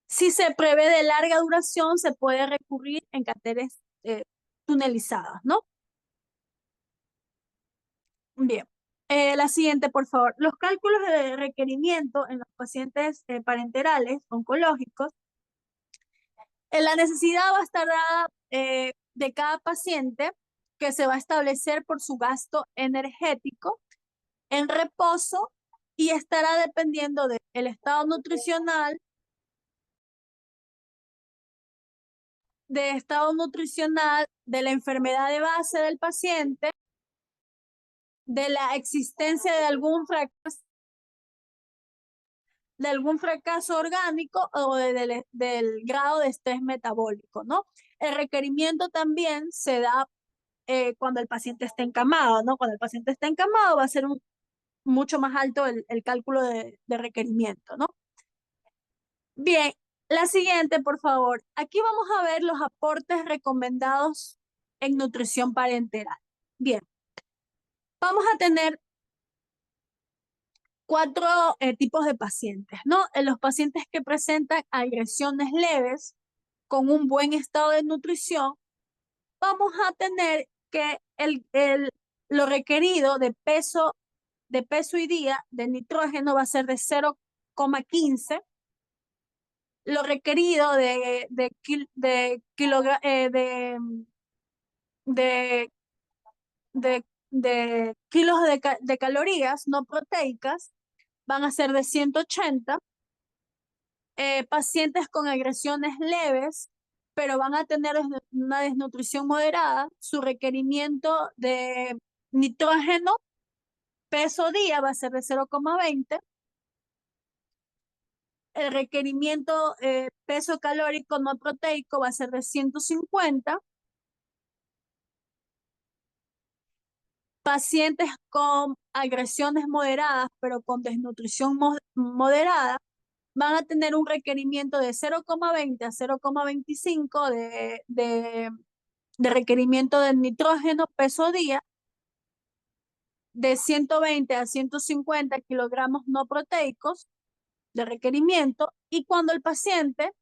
Si se prevé de larga duración, se puede recurrir en catéteres tunelizadas, ¿no? Bien. La siguiente, por favor. Los cálculos de requerimiento en los pacientes parenterales oncológicos. La necesidad va a estar dada de cada paciente, que se va a establecer por su gasto energético en reposo y estará dependiendo del estado nutricional, de la enfermedad de base del paciente, de la existencia de algún fracaso orgánico o del grado de estrés metabólico, ¿no? El requerimiento también se da cuando el paciente está encamado, ¿no? Cuando el paciente está encamado va a ser mucho más alto el cálculo de requerimiento, ¿no? Bien, la siguiente, por favor. Aquí vamos a ver los aportes recomendados en nutrición parenteral. Bien, vamos a tener cuatro tipos de pacientes, ¿no? En los pacientes que presentan agresiones leves con un buen estado de nutrición, vamos a tener que lo requerido de peso y día de nitrógeno va a ser de 0,15. Lo requerido de, de kilos de calorías no proteicas van a ser de 180. Pacientes con agresiones leves, pero van a tener una desnutrición moderada, su requerimiento de nitrógeno peso día va a ser de 0,20. El requerimiento peso calórico no proteico va a ser de 150. Pacientes con agresiones moderadas, pero con desnutrición moderada, van a tener un requerimiento de 0,20 a 0,25 de requerimiento de nitrógeno peso día, de 120 a 150 kilogramos no proteicos de requerimiento, y cuando el paciente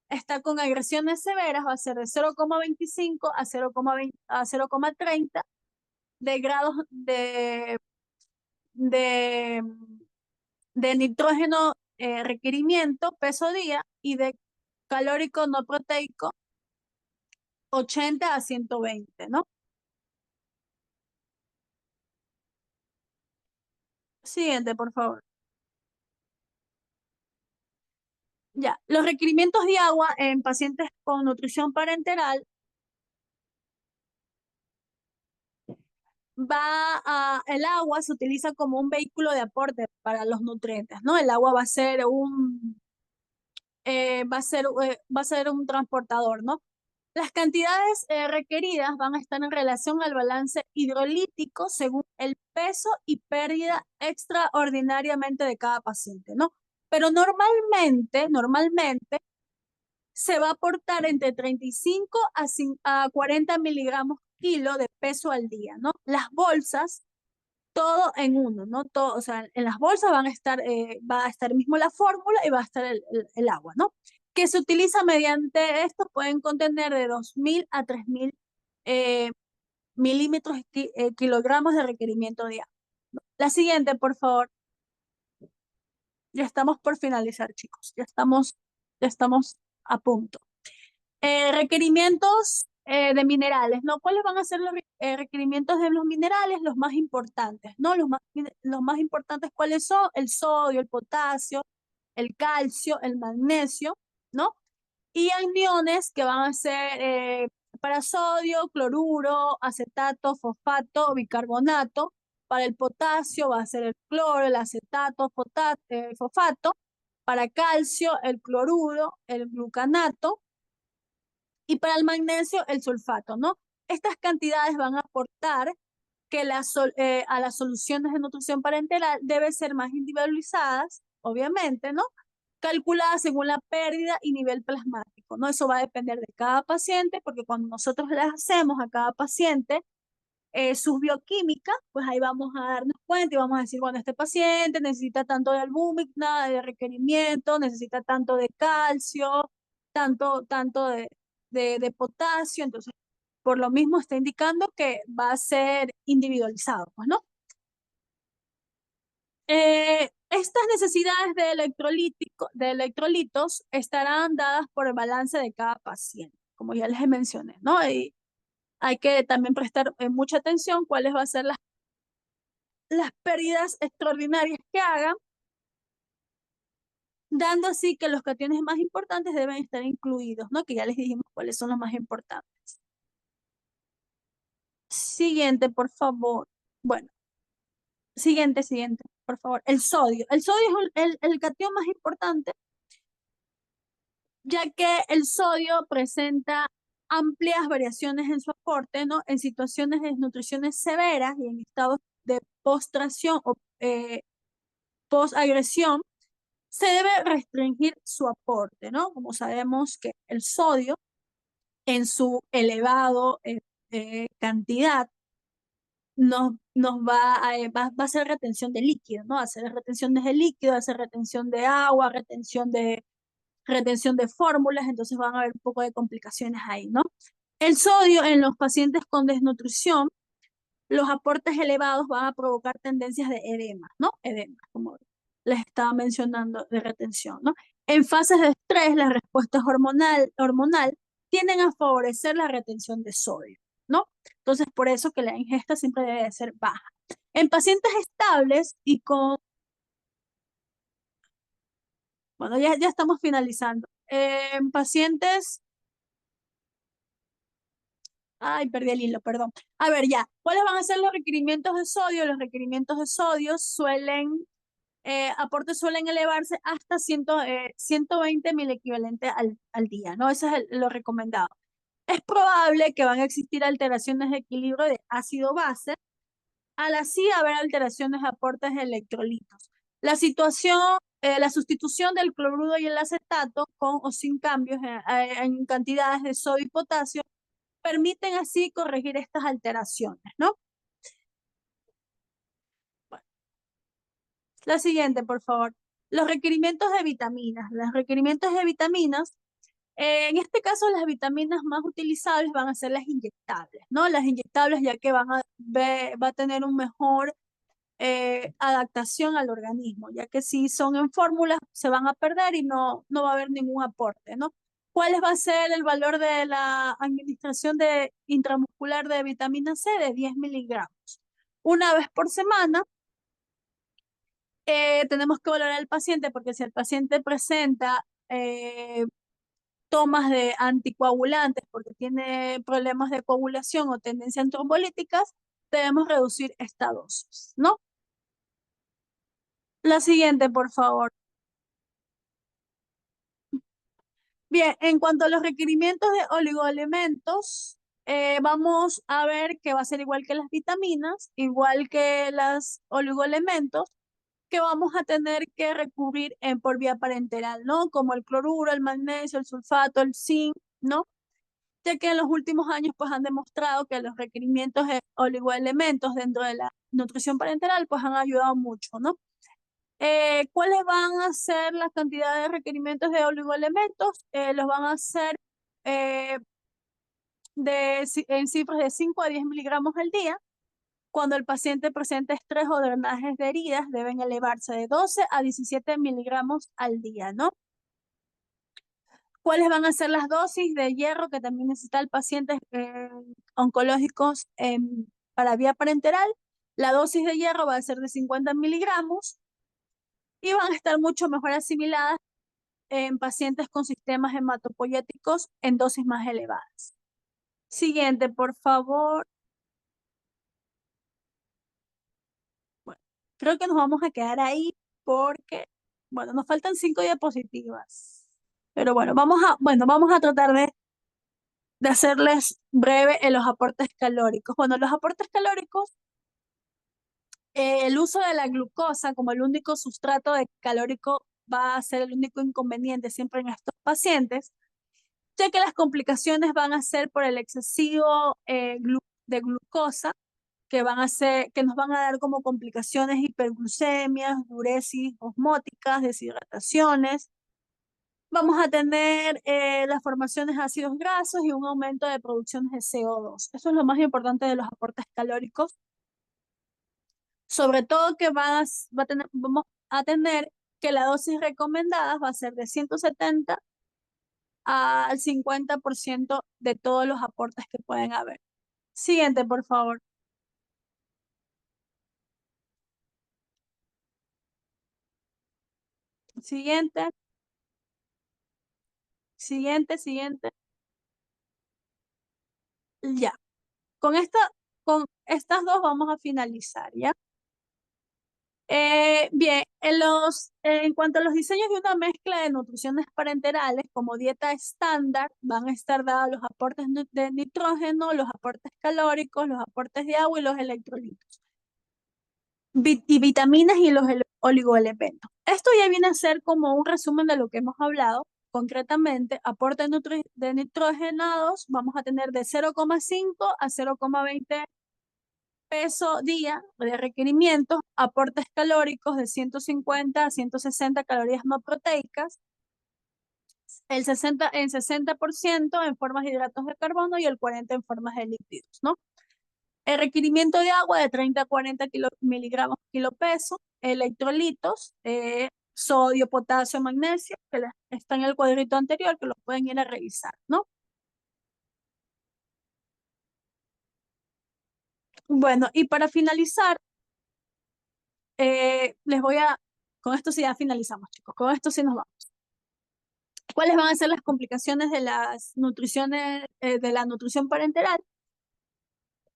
está con agresiones severas va a ser de 0,25 a 0,30 de grados de, de nitrógeno requerimiento peso día, y de calórico no proteico 80 a 120, ¿no? Siguiente, por favor. Ya, los requerimientos de agua en pacientes con nutrición parenteral el agua se utiliza como un vehículo de aporte para los nutrientes, ¿no? El agua va a ser va a ser un transportador, ¿no? Las cantidades requeridas van a estar en relación al balance hidrolítico según el peso y pérdida extraordinariamente de cada paciente, ¿no? Pero normalmente se va a aportar entre 35 a 40 miligramos kilo de peso al día, ¿no? Las bolsas, todo en uno, ¿no? Todo, o sea, en las bolsas va a estar mismo la fórmula y va a estar el agua, ¿no? Que se utiliza mediante esto, pueden contener de 2.000 a 3.000 eh, milímetros, kilogramos de requerimiento de agua. La siguiente, por favor. Ya estamos por finalizar, chicos. Ya estamos a punto. Requerimientos de minerales, ¿no? ¿Cuáles van a ser los requerimientos de los minerales? Los más importantes, ¿no? Los más importantes, ¿cuáles son? El sodio, el potasio, el calcio, el magnesio, ¿no? Y aniones que van a ser para sodio, cloruro, acetato, fosfato, bicarbonato. Para el potasio va a ser el cloro, el acetato, fosfato. Para calcio, el cloruro, el glucanato. Y para el magnesio, el sulfato, ¿no? Estas cantidades van a aportar que a las soluciones de nutrición parenteral deben ser más individualizadas, obviamente, ¿no? Calculadas según la pérdida y nivel plasmático, ¿no? Eso va a depender de cada paciente, porque cuando nosotros le hacemos a cada paciente sus bioquímicas, pues ahí vamos a darnos cuenta y vamos a decir, bueno, este paciente necesita tanto de albúmina, de requerimiento, necesita tanto de calcio, tanto de potasio, entonces por lo mismo está indicando que va a ser individualizado, pues, ¿no? Estas necesidades de electrolitos estarán dadas por el balance de cada paciente, como ya les mencioné, ¿no? Y hay que también prestar mucha atención cuáles van a ser las pérdidas extraordinarias que hagan, dando así que los cationes más importantes deben estar incluidos, ¿no? Que ya les dijimos cuáles son los más importantes. Siguiente, por favor. Bueno, siguiente, por favor. El sodio. El sodio es el catión más importante, ya que el sodio presenta amplias variaciones en su aporte, ¿no? En situaciones de desnutriciones severas y en estados de postración o posagresión, se debe restringir su aporte, ¿no? Como sabemos que el sodio en su elevado cantidad nos va a hacer retención de líquido, ¿no? Hacer retención de líquido, hacer retención de agua, retención de fórmulas, entonces van a haber un poco de complicaciones ahí, ¿no? El sodio en los pacientes con desnutrición, los aportes elevados van a provocar tendencias de edema, ¿no? Edema, como les estaba mencionando, de retención, ¿no? En fases de estrés, las respuestas hormonal tienden a favorecer la retención de sodio, ¿no? Entonces, por eso que la ingesta siempre debe de ser baja. En pacientes estables y con... Bueno, ya estamos finalizando. En pacientes... Ay, perdí el hilo, perdón. A ver, ya. ¿Cuáles van a ser los requerimientos de sodio? Los requerimientos de sodio aportes suelen elevarse hasta 120 mil equivalentes al día, ¿no? Eso es lo recomendado. Es probable que van a existir alteraciones de equilibrio de ácido-base, al así haber alteraciones de aportes de electrolitos. La sustitución del cloruro y el acetato con o sin cambios en cantidades de sodio y potasio permiten así corregir estas alteraciones, ¿no? Bueno, la siguiente, por favor. Los requerimientos de vitaminas. Los requerimientos de vitaminas, en este caso las vitaminas más utilizables van a ser las inyectables, ¿no? Las inyectables ya que va a tener un mejor adaptación al organismo, ya que si son en fórmulas se van a perder y no va a haber ningún aporte, ¿no? ¿Cuál va a ser el valor de la administración intramuscular de vitamina C? De 10 miligramos. Una vez por semana, tenemos que valorar al paciente porque si el paciente presenta tomas de anticoagulantes porque tiene problemas de coagulación o tendencias trombolíticas, debemos reducir esta dosis, ¿no? La siguiente, por favor. Bien, en cuanto a los requerimientos de oligoelementos, vamos a ver que va a ser igual que las vitaminas, igual que los oligoelementos, que vamos a tener que recurrir por vía parenteral, ¿no? Como el cloruro, el magnesio, el sulfato, el zinc, ¿no? Ya que en los últimos años pues han demostrado que los requerimientos de oligoelementos dentro de la nutrición parenteral pues han ayudado mucho, ¿no? ¿Cuáles van a ser las cantidades de requerimientos de oligoelementos? Los van a hacer eh, en cifras de 5 a 10 miligramos al día. Cuando el paciente presenta estrés o drenajes de heridas, deben elevarse de 12 a 17 miligramos al día, ¿no? ¿Cuáles van a ser las dosis de hierro que también necesita el paciente oncológicos para vía parenteral? La dosis de hierro va a ser de 50 miligramos y van a estar mucho mejor asimiladas en pacientes con sistemas hematopoyéticos en dosis más elevadas. Siguiente, por favor. Bueno, creo que nos vamos a quedar ahí porque, bueno, nos faltan 5 diapositivas. Pero bueno, vamos a tratar de hacerles breve en los aportes calóricos. Bueno, los aportes calóricos, el uso de la glucosa como el único sustrato calórico va a ser el único inconveniente siempre en estos pacientes, ya que las complicaciones van a ser por el excesivo de glucosa, que nos van a dar como complicaciones hiperglucemias, diuresis osmóticas, deshidrataciones. Vamos a tener las formaciones de ácidos grasos y un aumento de producciones de CO2. Eso es lo más importante de los aportes calóricos. Sobre todo que vamos a tener que la dosis recomendada va a ser de 170 al 50% de todos los aportes que pueden haber. Siguiente, por favor. Siguiente, siguiente. Ya. Con con estas dos vamos a finalizar, ¿ya? Bien, en cuanto a los diseños de una mezcla de nutriciones parenterales como dieta estándar, van a estar dados los aportes de nitrógeno, los aportes calóricos, los aportes de agua y los electrolitos. y vitaminas y los oligoelementos. Esto ya viene a ser como un resumen de lo que hemos hablado. Concretamente, aporte de nitrogenados vamos a tener de 0,5 a 0,20 peso día de requerimientos, aportes calóricos de 150 a 160 calorías no proteicas, en 60% en formas de hidratos de carbono y el 40% en formas de lípidos, ¿no? El requerimiento de agua de 30 a 40 miligramos kilo peso, electrolitos, sodio, potasio, magnesio, que está en el cuadrito anterior, que lo pueden ir a revisar, ¿no? Bueno, y para finalizar, con esto sí ya finalizamos, chicos, con esto sí nos vamos. ¿Cuáles van a ser las complicaciones de las nutriciones, de la nutrición parenteral?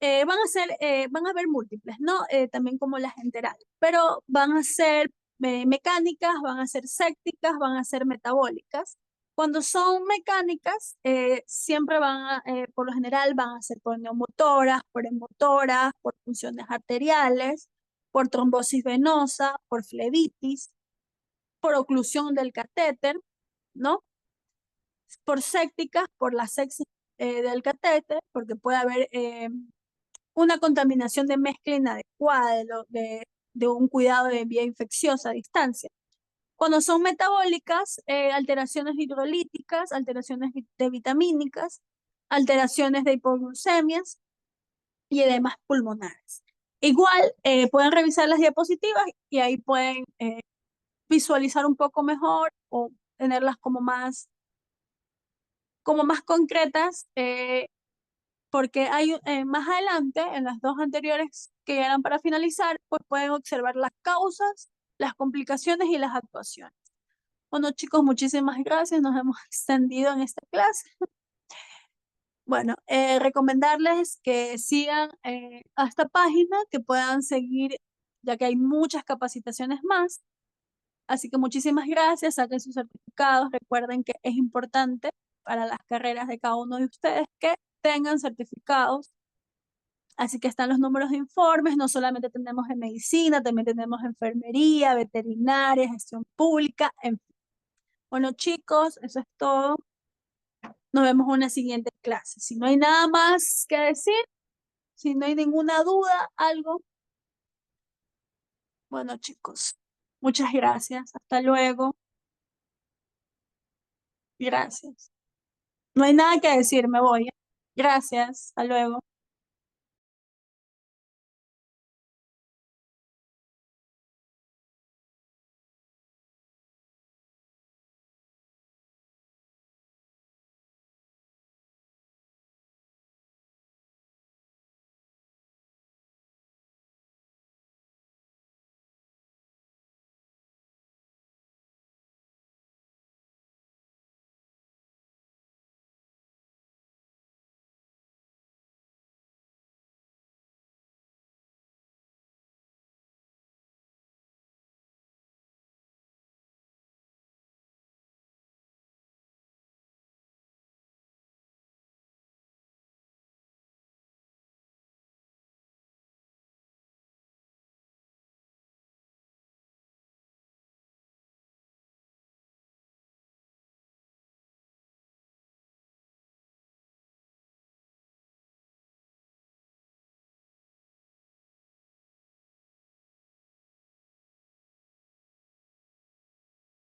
Van a haber múltiples, ¿no? También como las enterales, pero van a ser mecánicas, van a ser sépticas, van a ser metabólicas. Cuando son mecánicas, siempre por lo general van a ser por neumotoras, por emotoras, por funciones arteriales, por trombosis venosa, por flebitis, por oclusión del catéter, ¿no? Por sépticas, por la sepsis del catéter, porque puede haber una contaminación de mezcla inadecuada de un cuidado de vía infecciosa a distancia. Cuando son metabólicas, alteraciones hidrolíticas, alteraciones de vitamínicas, alteraciones de hipoglucemias y edemas pulmonares. Igual pueden revisar las diapositivas y ahí pueden visualizar un poco mejor o tenerlas como más concretas, porque hay más adelante, en las dos anteriores que eran para finalizar, pues pueden observar las causas, las complicaciones y las actuaciones. Bueno, chicos, muchísimas gracias. Nos hemos extendido en esta clase. Bueno, recomendarles que sigan a esta página, que puedan seguir, ya que hay muchas capacitaciones más. Así que muchísimas gracias, saquen sus certificados. Recuerden que es importante para las carreras de cada uno de ustedes que tengan certificados. Así que están los números de informes, no solamente tenemos en medicina, también tenemos enfermería, veterinaria, gestión pública, en fin. Bueno, chicos, eso es todo. Nos vemos en una siguiente clase. Si no hay nada más que decir, si no hay ninguna duda, algo. Bueno, chicos, muchas gracias. Hasta luego. Gracias. No hay nada que decir, me voy. Gracias. Hasta luego.